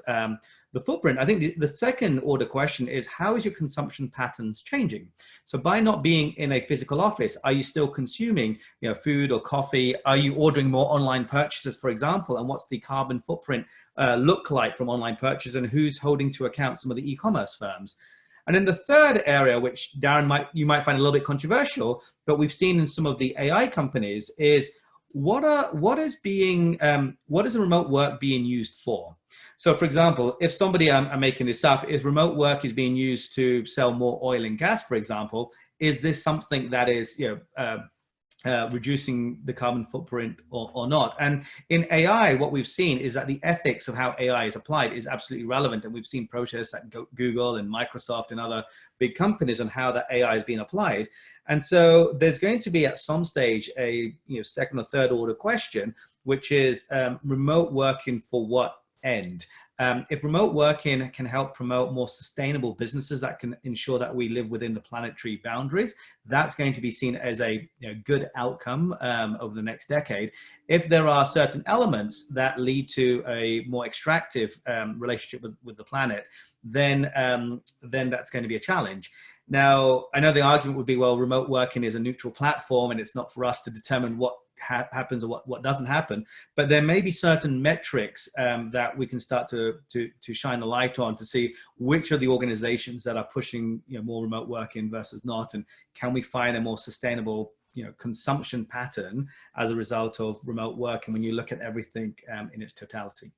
the footprint. I think the second order question is, how is your consumption patterns changing? So by not being in a physical office, are you still consuming, you know, food or coffee? Are you ordering more online purchases, for example? And what's the carbon footprint look like from online purchases, and who's holding to account some of the e-commerce firms? And then the third area, which Darren you might find a little bit controversial, but we've seen in some of the AI companies, is what is the remote work being used for? So for example, if somebody, I'm making this up, if remote work is being used to sell more oil and gas, for example, is this something that is, you know, reducing the carbon footprint or not? And in AI, what we've seen is that the ethics of how AI is applied is absolutely relevant. And we've seen protests at Google and Microsoft and other big companies on how that AI is being applied. And so there's going to be at some stage a second or third order question, which is remote working for what end? If remote working can help promote more sustainable businesses that can ensure that we live within the planetary boundaries, that's going to be seen as a good outcome over the next decade. If there are certain elements that lead to a more extractive relationship with the planet, then that's going to be a challenge. Now, I know the argument would be, well, remote working is a neutral platform and it's not for us to determine what happens or what doesn't happen, but there may be certain metrics that we can start to shine a light on to see which are the organizations that are pushing more remote working versus not, and can we find a more sustainable consumption pattern as a result of remote work, and when you look at everything in its totality.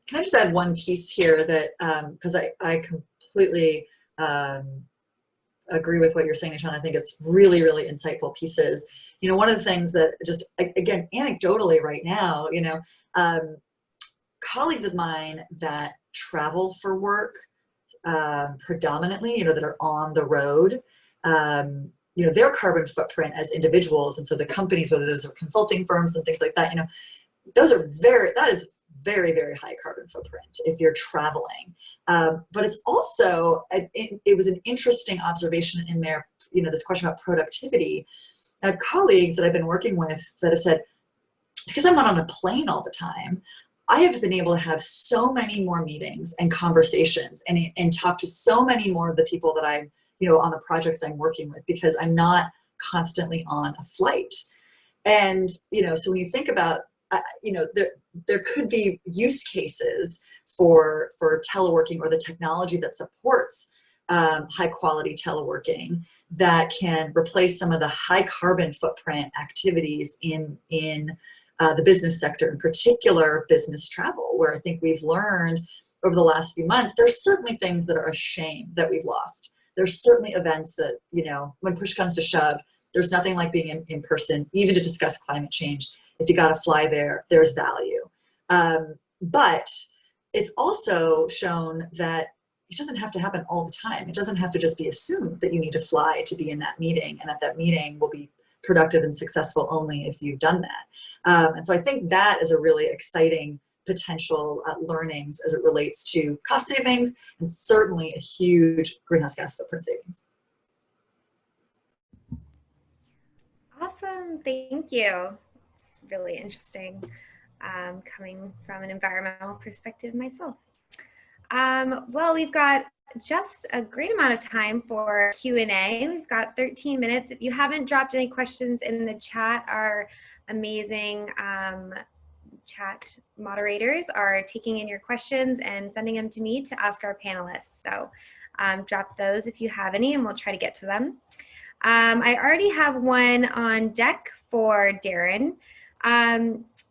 Can I just add one piece here that because I completely agree with what you're saying, Nishan. I think it's really, really insightful pieces. One of the things that just, again, anecdotally right now, colleagues of mine that travel for work predominantly, that are on the road, their carbon footprint as individuals, and so the companies, whether those are consulting firms and things like that, that is very, very high carbon footprint if you're traveling. But it's also, it was an interesting observation in there, this question about productivity. I have colleagues that I've been working with that have said, because I'm not on a plane all the time, I have been able to have so many more meetings and conversations and talk to so many more of the people that I'm, on the projects I'm working with, because I'm not constantly on a flight. And, so when you think about, there could be use cases for teleworking, or the technology that supports high quality teleworking that can replace some of the high carbon footprint activities in the business sector, in particular business travel, where I think we've learned over the last few months, there's certainly things that are a shame that we've lost. There's certainly events that, when push comes to shove, there's nothing like being in person, even to discuss climate change. If you got to fly there, there's value. But it's also shown that it doesn't have to happen all the time. It doesn't have to just be assumed that you need to fly to be in that meeting, and that meeting will be productive and successful only if you've done that. And so I think that is a really exciting potential learnings as it relates to cost savings, and certainly a huge greenhouse gas footprint savings.
Awesome, thank you. It's really interesting coming from an environmental perspective myself. Well, we've got just a great amount of time for Q&A. We've got 13 minutes. If you haven't dropped any questions in the chat, our amazing chat moderators are taking in your questions and sending them to me to ask our panelists. So drop those if you have any, and we'll try to get to them. I already have one on deck for Darren.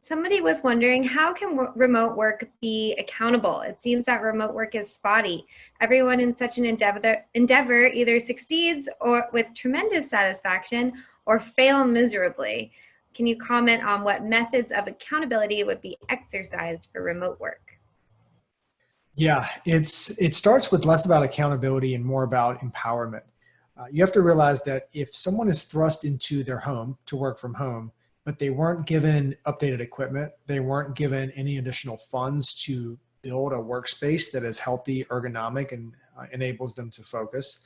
Somebody was wondering, how can remote work be accountable? It seems that remote work is spotty. Everyone in such an endeavor either succeeds or with tremendous satisfaction, or fail miserably. Can you comment on what methods of accountability would be exercised for remote work?
Yeah, it starts with less about accountability and more about empowerment. You have to realize that if someone is thrust into their home to work from home, but they weren't given updated equipment, they weren't given any additional funds to build a workspace that is healthy, ergonomic, and enables them to focus,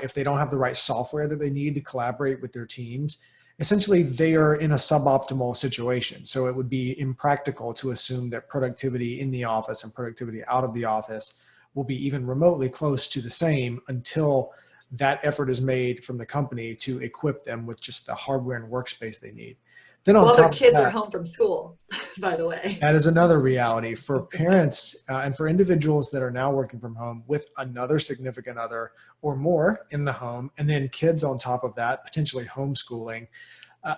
if they don't have the right software that they need to collaborate with their teams, essentially they are in a suboptimal situation. So it would be impractical to assume that productivity in the office and productivity out of the office will be even remotely close to the same until that effort is made from the company to equip them with just the hardware and workspace they need. Then on
Well,
top
their kids
of that,
are home from school, by the way.
that is another reality for parents and for individuals that are now working from home with another significant other or more in the home, and then kids on top of that, potentially homeschooling.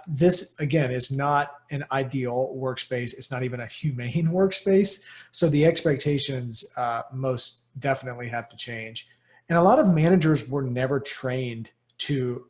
This, again, is not an ideal workspace. It's not even a humane workspace. So the expectations most definitely have to change. And a lot of managers were never trained to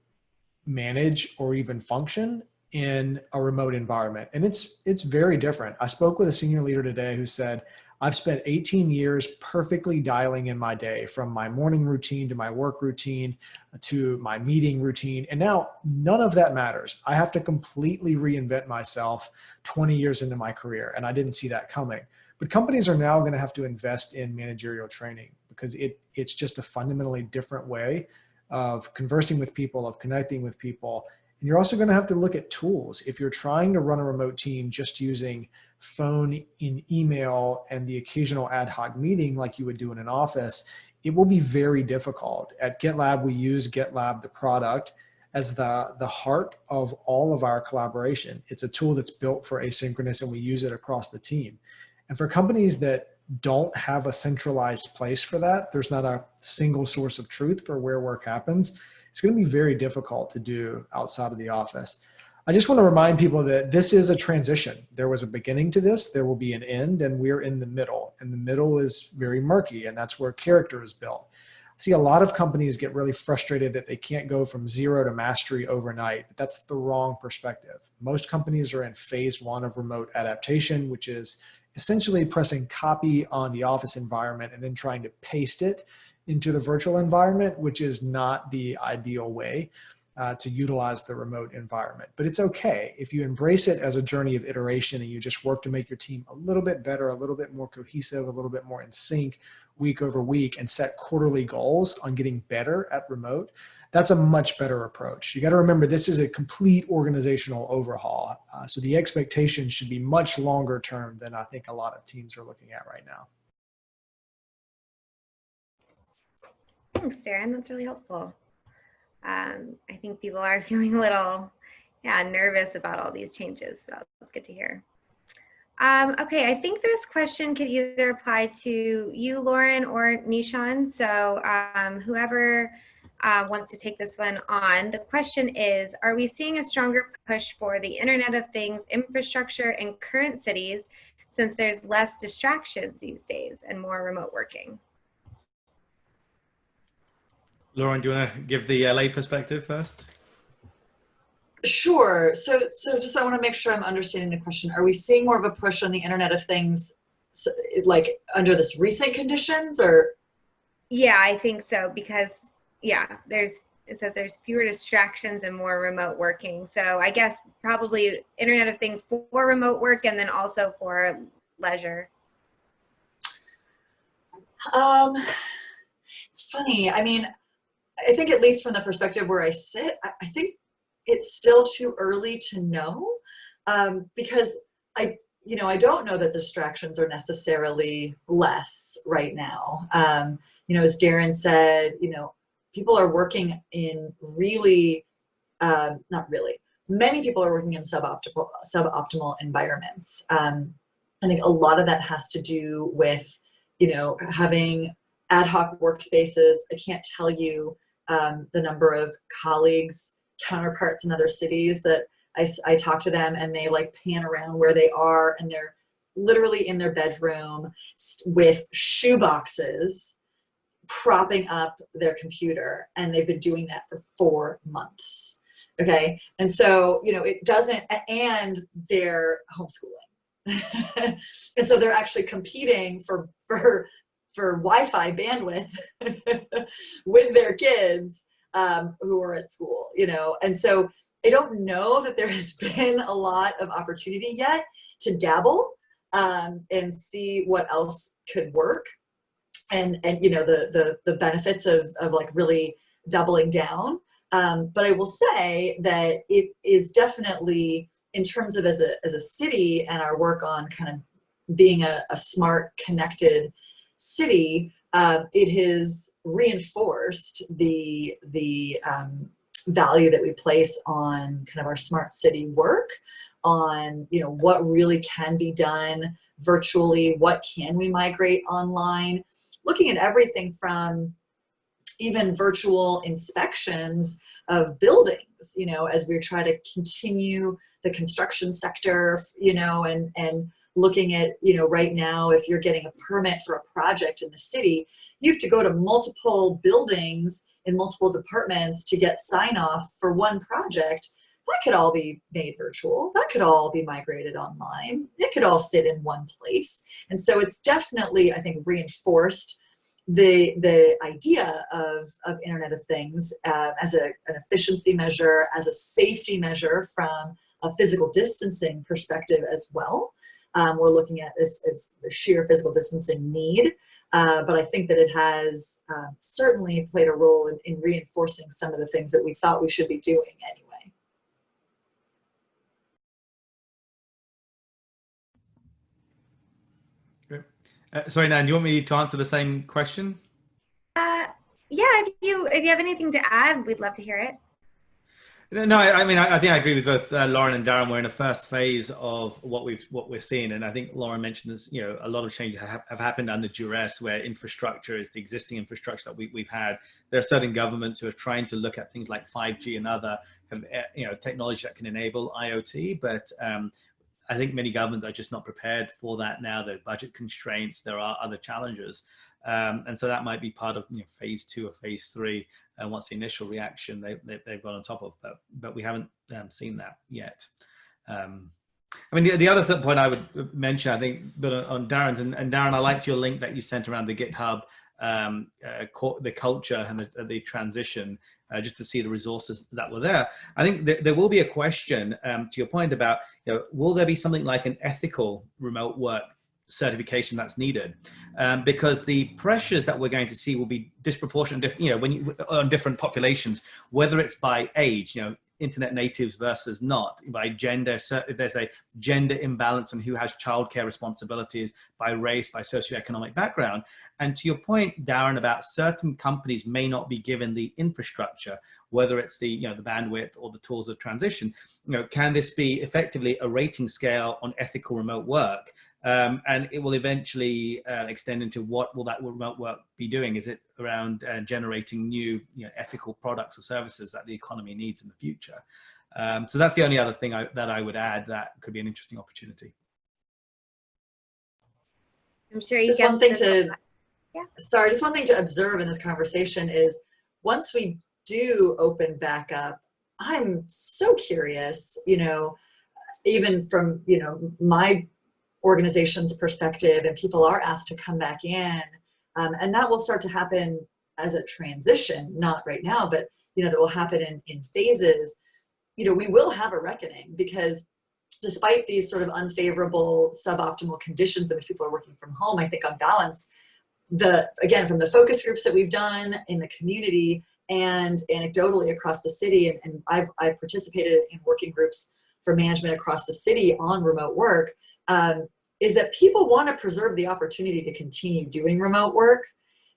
manage or even function in a remote environment. And it's very different. I spoke with a senior leader today who said, I've spent 18 years perfectly dialing in my day, from my morning routine to my work routine to my meeting routine. And now none of that matters. I have to completely reinvent myself 20 years into my career. And I didn't see that coming. But companies are now going to have to invest in managerial training, because it's just a fundamentally different way of conversing with people, of connecting with people. And you're also going to have to look at tools. If you're trying to run a remote team just using phone and email and the occasional ad hoc meeting like you would do in an office, it will be very difficult. At GitLab, we use GitLab, the product, as the heart of all of our collaboration. It's a tool that's built for asynchronous, and we use it across the team. And for companies that don't have a centralized place for that, there's not a single source of truth for where work happens, it's going to be very difficult to do outside of the office. I just want to remind people that this is a transition. There was a beginning to this, there will be an end, and we're in the middle. And the middle is very murky, and that's where character is built. I see a lot of companies get really frustrated that they can't go from zero to mastery overnight, but that's the wrong perspective. Most companies are in phase one of remote adaptation, which is essentially pressing copy on the office environment and then trying to paste it into the virtual environment, which is not the ideal way. to utilize the remote environment. But it's okay if you embrace it as a journey of iteration and you just work to make your team a little bit better, a little bit more cohesive, a little bit more in sync week over week, and set quarterly goals on getting better at remote. That's a much better approach. You got to remember, this is a complete organizational overhaul. So the expectation should be much longer term than I think a lot of teams are looking at right now.
Thanks, Darren. That's really helpful. I think people are feeling a little, nervous about all these changes. So that's good to hear. Okay, I think this question could either apply to you, Lauren, or Nishan. So whoever wants to take this one on. The question is, are we seeing a stronger push for the Internet of Things infrastructure in current cities since there's less distractions these days and more remote working?
Lauren, do you want to give the lay perspective first?
Sure. So just I want to make sure I'm understanding the question. Are we seeing more of a push on the Internet of Things, like under this recent conditions, or?
Yeah, I think so, because it says there's fewer distractions and more remote working. So I guess probably Internet of Things for remote work and then also for leisure.
It's funny. I mean, I think at least from the perspective where I sit, I think it's still too early to know, because I don't know that distractions are necessarily less right now. As Darren said, people are working in really, not really, many people are working in suboptimal environments. I think a lot of that has to do with, having ad hoc workspaces. I can't tell you the number of colleagues, counterparts in other cities that I talk to them and they like pan around where they are and they're literally in their bedroom with shoe boxes propping up their computer, and they've been doing that for 4 months. Okay. And so, it doesn't, and they're homeschooling. And so they're actually competing for Wi-Fi bandwidth with their kids who are at school, and so I don't know that there has been a lot of opportunity yet to dabble and see what else could work, and the benefits of like really doubling down. But I will say that it is definitely, in terms of as a city and our work on kind of being a smart, connected city, it has reinforced the value that we place on kind of our smart city work, on what really can be done virtually, what can we migrate online, looking at everything from even virtual inspections of buildings, as we try to continue the construction sector, and looking at, right now, if you're getting a permit for a project in the city, you have to go to multiple buildings in multiple departments to get sign off for one project. That could all be made virtual. That could all be migrated online. It could all sit in one place. And so it's definitely, I think, reinforced the idea of Internet of Things as an efficiency measure, as a safety measure from a physical distancing perspective as well. We're looking at this as the sheer physical distancing need, but I think that it has certainly played a role in reinforcing some of the things that we thought we should be doing anyway.
Sorry, Nan, do you want me to answer the same question?
Yeah, if you have anything to add, we'd love to hear it.
No, I mean, I think I agree with both Lauren and Darren. We're in a first phase of what we're seeing, and I think Lauren mentioned this. A lot of changes have happened under duress, where infrastructure is the existing infrastructure that we've had. There are certain governments who are trying to look at things like 5G and other technology that can enable IoT, but I think many governments are just not prepared for that now. There are budget constraints. There are other challenges. And so that might be part of phase 2 or phase 3. And what's the initial reaction they've got on top of, but we haven't seen that yet. I mean, the other point I would mention, I think, but on Darren's, and Darren, I liked your link that you sent around the GitHub the culture and the transition, just to see the resources that were there. I think there will be a question, to your point about, will there be something like an ethical remote work certification that's needed, because the pressures that we're going to see will be disproportionate, on different populations, whether it's by age, internet natives versus not, by gender. So there's a gender imbalance on who has childcare responsibilities, by race, by socioeconomic background. And to your point, Darren, about certain companies may not be given the infrastructure, whether it's the bandwidth or the tools of transition. Can this be effectively a rating scale on ethical remote work? And it will eventually extend into what will that remote work be doing? Is it around generating new ethical products or services that the economy needs in the future? So that's the only other thing that I would add that could be an interesting opportunity.
I'm sure you
just
get
one thing
this.
just one thing to observe in this conversation is, once we do open back up, I'm so curious, even from my organization's perspective, and people are asked to come back in, and that will start to happen as a transition, not right now, but that will happen in phases. We will have a reckoning, because despite these sort of unfavorable, suboptimal conditions in which people are working from home, I think on balance, again, from the focus groups that we've done in the community and anecdotally across the city, and I've participated in working groups for management across the city on remote work, is that people want to preserve the opportunity to continue doing remote work.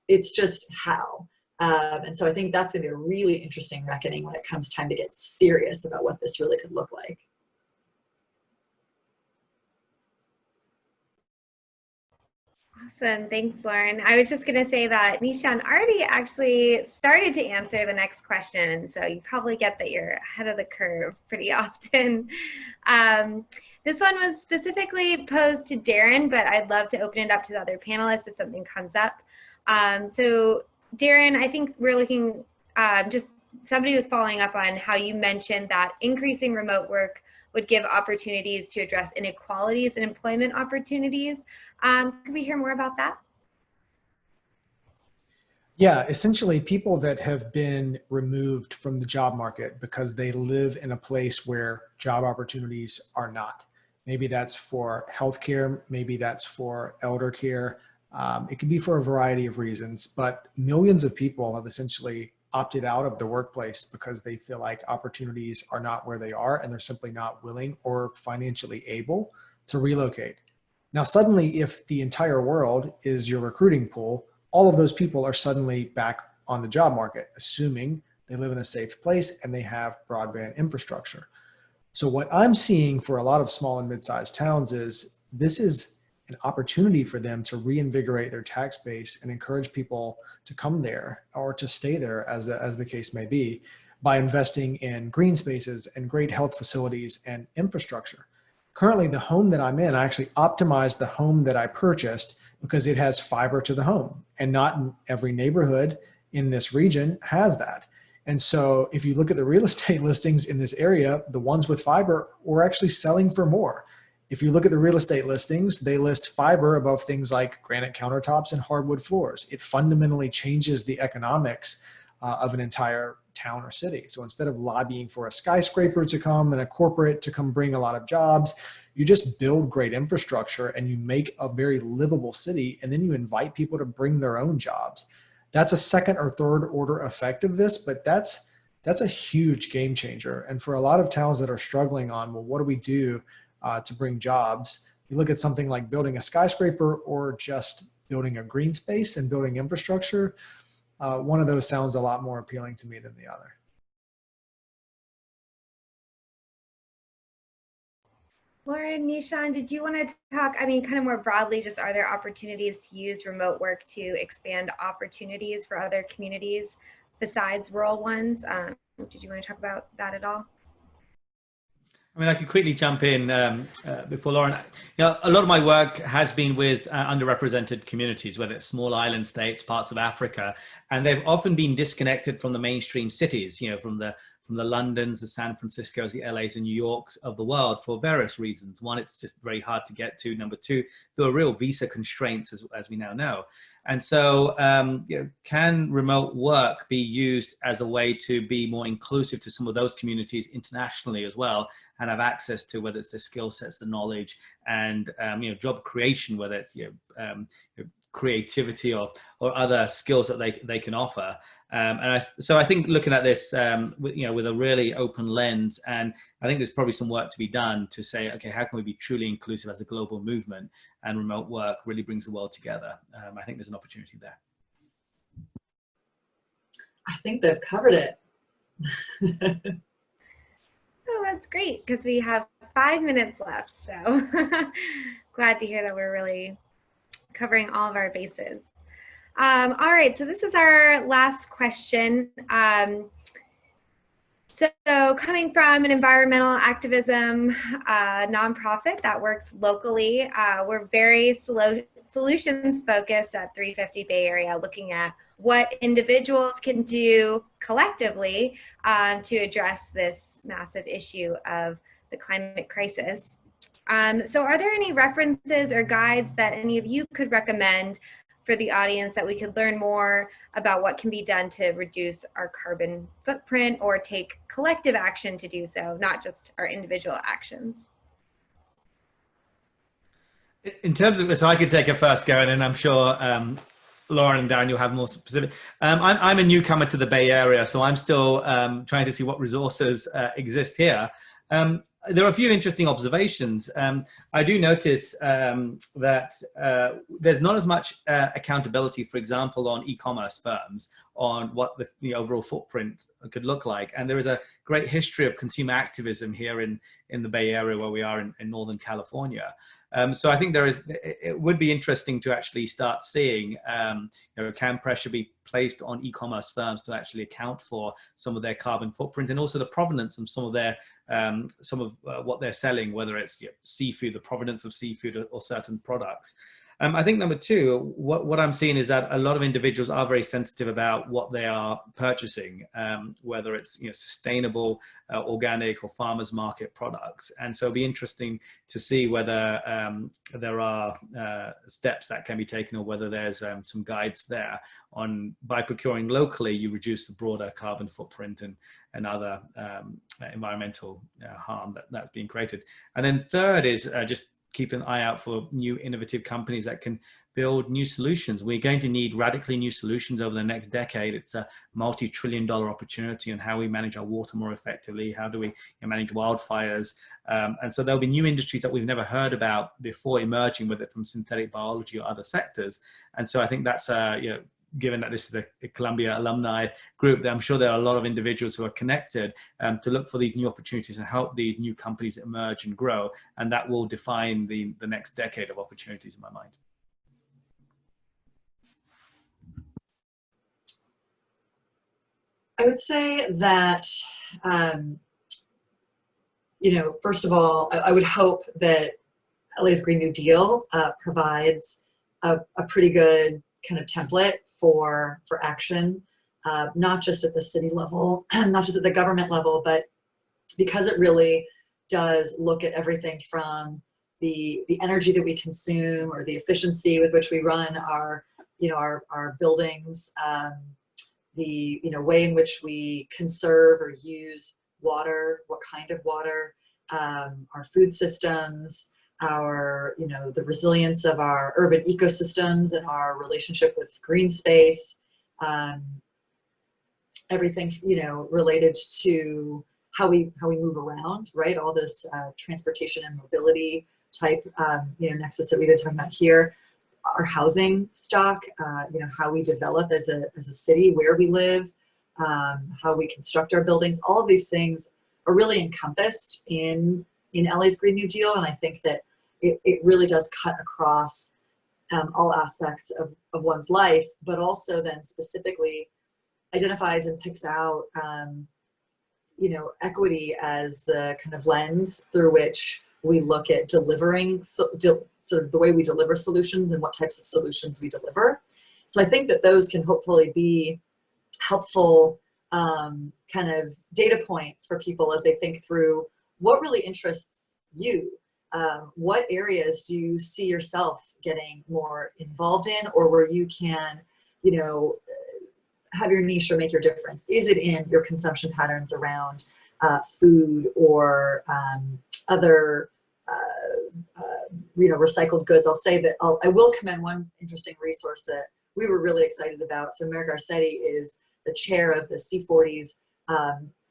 It's just how. And so I think that's going to be a really interesting reckoning when it comes time to get serious about what this really could look like.
Awesome. Thanks, Lauren. I was just going to say that Nishan already actually started to answer the next question, so you probably get that you're ahead of the curve pretty often. This one was specifically posed to Darren, but I'd love to open it up to the other panelists if something comes up. So Darren, I think we're looking, just somebody was following up on how you mentioned that increasing remote work would give opportunities to address inequalities in employment opportunities. Could we hear more about that?
Yeah, essentially people that have been removed from the job market because they live in a place where job opportunities are not. Maybe that's for healthcare, maybe that's for elder care. It could be for a variety of reasons, but millions of people have essentially opted out of the workplace because they feel like opportunities are not where they are and they're simply not willing or financially able to relocate. Now, suddenly, if the entire world is your recruiting pool, all of those people are suddenly back on the job market, assuming they live in a safe place and they have broadband infrastructure. So what I'm seeing for a lot of small and mid-sized towns is this is an opportunity for them to reinvigorate their tax base and encourage people to come there or to stay there, as the case may be, by investing in green spaces and great health facilities and infrastructure. Currently, the home that I'm in, I actually optimized the home that I purchased because it has fiber to the home, and not every neighborhood in this region has that. And so if you look at the real estate listings in this area, the ones with fiber were actually selling for more. If you look at the real estate listings, they list fiber above things like granite countertops and hardwood floors. It fundamentally changes the economics of an entire town or city. So instead of lobbying for a skyscraper to come and a corporate to come bring a lot of jobs, you just build great infrastructure and you make a very livable city, and then you invite people to bring their own jobs. That's a second or third order effect of this, but that's a huge game changer. And for a lot of towns that are struggling on, well, what do we do to bring jobs? You look at something like building a skyscraper or just building a green space and building infrastructure. One of those sounds a lot more appealing to me than the other.
Lauren, Nishan, did you want to talk, I mean, kind of more broadly, just are there opportunities to use remote work to expand opportunities for other communities besides rural ones? Did you want to talk about that at all?
I mean, I could quickly jump in before Lauren. A lot of my work has been with underrepresented communities, whether it's small island states, parts of Africa, and they've often been disconnected from the mainstream cities, from the Londons, the San Franciscos, the LAs, and New Yorks of the world for various reasons. One, it's just very hard to get to. Number two, there are real visa constraints, as we now know. And so can remote work be used as a way to be more inclusive to some of those communities internationally as well, and have access to whether it's the skill sets, the knowledge, and job creation, whether it's creativity or other skills that they can offer. So I think looking at this with a really open lens, and I think there's probably some work to be done to say, okay, how can we be truly inclusive as a global movement, and remote work really brings the world together. I think there's an opportunity there.
I think they've covered it.
Oh, that's great, because we have 5 minutes left. So glad to hear that we're really covering all of our bases. All right, so this is our last question. So coming from an environmental activism nonprofit that works locally, we're very solutions focused at 350 Bay Area, looking at what individuals can do collectively to address this massive issue of the climate crisis. So are there any references or guides that any of you could recommend for the audience that we could learn more about what can be done to reduce our carbon footprint or take collective action to do so, not just our individual actions?
In terms of this, I could take a first go, and then I'm sure Lauren and Darren, you'll have more specific. I'm a newcomer to the Bay Area, so I'm still trying to see what resources exist here. There are a few interesting observations. I do notice that there's not as much accountability, for example, on e-commerce firms on what the overall footprint could look like. And there is a great history of consumer activism here in the Bay Area, where we are in Northern California. So I think it would be interesting to actually start seeing, can pressure be placed on e-commerce firms to actually account for some of their carbon footprint, and also the provenance of some of what they're selling, whether it's seafood, the provenance of seafood or certain products. I think number two, what I'm seeing is that a lot of individuals are very sensitive about what they are purchasing, whether it's sustainable, organic, or farmers market products. And so it'll be interesting to see whether there are steps that can be taken, or whether there's some guides there on, by procuring locally, you reduce the broader carbon footprint and other environmental harm that's being created. And then third is just keep an eye out for new innovative companies that can build new solutions. We're going to need radically new solutions over the next decade. It's a multi-trillion-dollar opportunity on how we manage our water more effectively. How do we manage wildfires? And so there'll be new industries that we've never heard about before emerging, whether it's from synthetic biology or other sectors. And so I think that's given that this is a Columbia alumni group, that I'm sure there are a lot of individuals who are connected to look for these new opportunities and help these new companies emerge and grow. And that will define the next decade of opportunities in my mind.
I would say that, first of all, I would hope that LA's Green New Deal provides a pretty good kind of template for action, not just at the city level, not just at the government level, but because it really does look at everything from the energy that we consume, or the efficiency with which we run our buildings, the way in which we conserve or use water, what kind of water, our food systems, our the resilience of our urban ecosystems and our relationship with green space, everything related to how we move around, right? All this transportation and mobility type nexus that we've been talking about here, our housing stock, how we develop as a city, where we live, how we construct our buildings. All of these things are really encompassed in LA's Green New Deal, and I think that it really does cut across all aspects of one's life, but also then specifically identifies and picks out equity as the kind of lens through which we look at delivering, sort of the way we deliver solutions and what types of solutions we deliver. So I think that those can hopefully be helpful kind of data points for people as they think through what really interests you. What areas do you see yourself getting more involved in, or where you can, you know, have your niche or make your difference? Is it in your consumption patterns around food or other you know, recycled goods? I'll say that I will commend one interesting resource that we were really excited about. So Mayor Garcetti is the chair of the C40's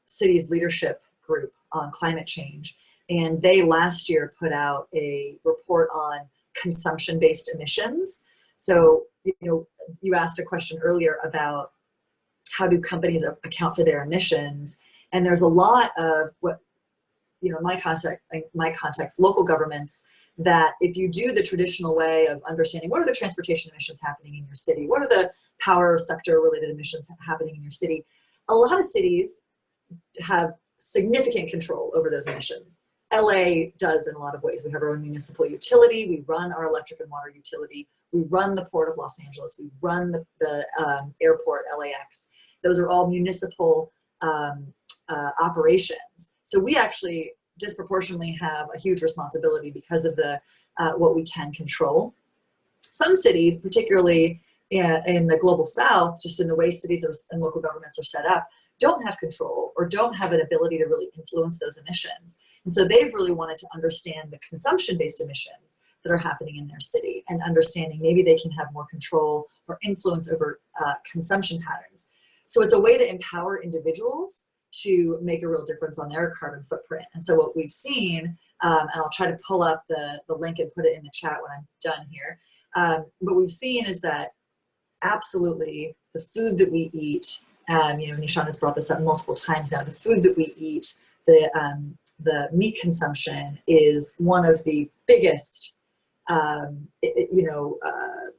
cities leadership group on climate change. And they last year put out a report on consumption-based emissions. So, you know, you asked a question earlier about how do companies account for their emissions? And there's a lot of what, you know, my context, local governments, that if you do the traditional way of understanding what are the transportation emissions happening in your city, what are the power sector related emissions happening in your city, a lot of cities have significant control over those emissions. LA does in a lot of ways. We have our own municipal utility, we run our electric and water utility, we run the Port of Los Angeles, we run the airport, LAX. Those are all municipal operations. So we actually disproportionately have a huge responsibility because of the what we can control. Some cities, particularly in the global south, just in the way cities and local governments are set up, don't have control or don't have an ability to really influence those emissions. And so they've really wanted to understand the consumption-based emissions that are happening in their city and understanding maybe they can have more control or influence over consumption patterns. So it's a way to empower individuals to make a real difference on their carbon footprint. And so what we've seen, and I'll try to pull up the link and put it in the chat when I'm done here, what we've seen is that absolutely the food that we eat, you know, Nishan has brought this up multiple times now, the food that we eat, the meat consumption is one of the biggest you know,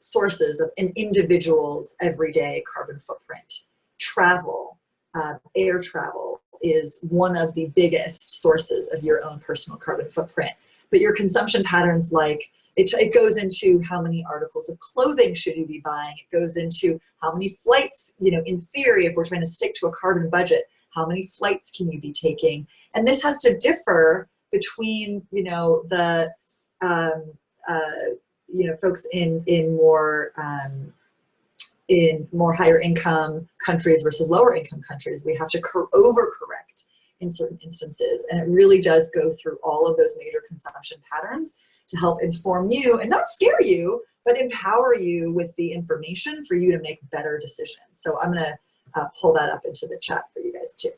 sources of an individual's everyday carbon footprint. Travel, air travel is one of the biggest sources of your own personal carbon footprint. But your consumption patterns, like it goes into how many articles of clothing should you be buying. It goes into how many flights, you know, in theory, if we're trying to stick to a carbon budget, how many flights can you be taking? And this has to differ between, you know, the, you know, folks in more higher income countries versus lower income countries. We have to overcorrect in certain instances. And it really does go through all of those major consumption patterns to help inform you and not scare you, but empower you with the information for you to make better decisions. So I'm gonna pull that up into the chat for you guys too.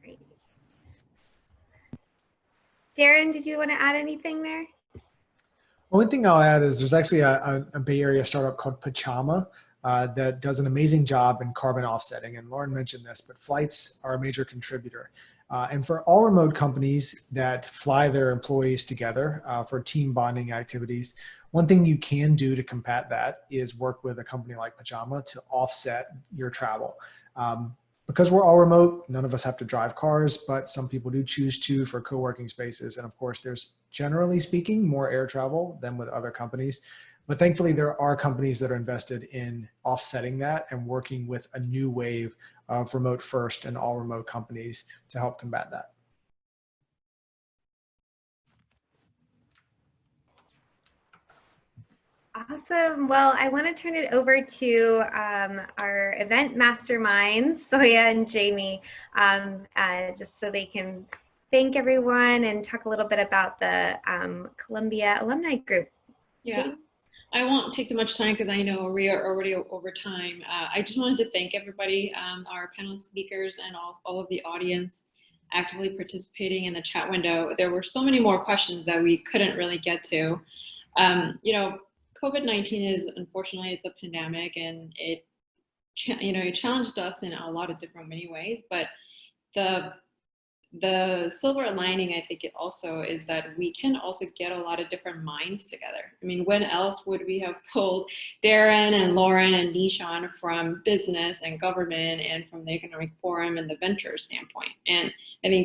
Great. Darren, did you want to add anything there?
One thing I'll add is there's actually a Bay Area startup called Pachama that does an amazing job in carbon offsetting. And Lauren mentioned this, but flights are a major contributor. And for all remote companies that fly their employees together for team bonding activities, one thing you can do to combat that is work with a company like Pachama to offset your travel. Because we're all remote, none of us have to drive cars, but some people do choose to for co-working spaces. And of course, there's generally speaking more air travel than with other companies. But thankfully, there are companies that are invested in offsetting that and working with a new wave of remote first and all remote companies to help combat that.
Awesome. Well, I want to turn it over to our event masterminds, Soya and Jamie, just so they can thank everyone and talk a little bit about the Columbia Alumni Group.
Yeah.
Jamie?
I won't take too much time because I know we are already over time. I just wanted to thank everybody, our panel speakers and all of the audience actively participating in the chat window. There were so many more questions that we couldn't really get to. You know, COVID-19 is, unfortunately, it's a pandemic, and it challenged us in a lot of different many ways, but the silver lining, I think, it also is that we can also get a lot of different minds together. I mean, when else would we have pulled Darren and Lauren and Nishan from business and government and from the economic forum and the venture standpoint? And I think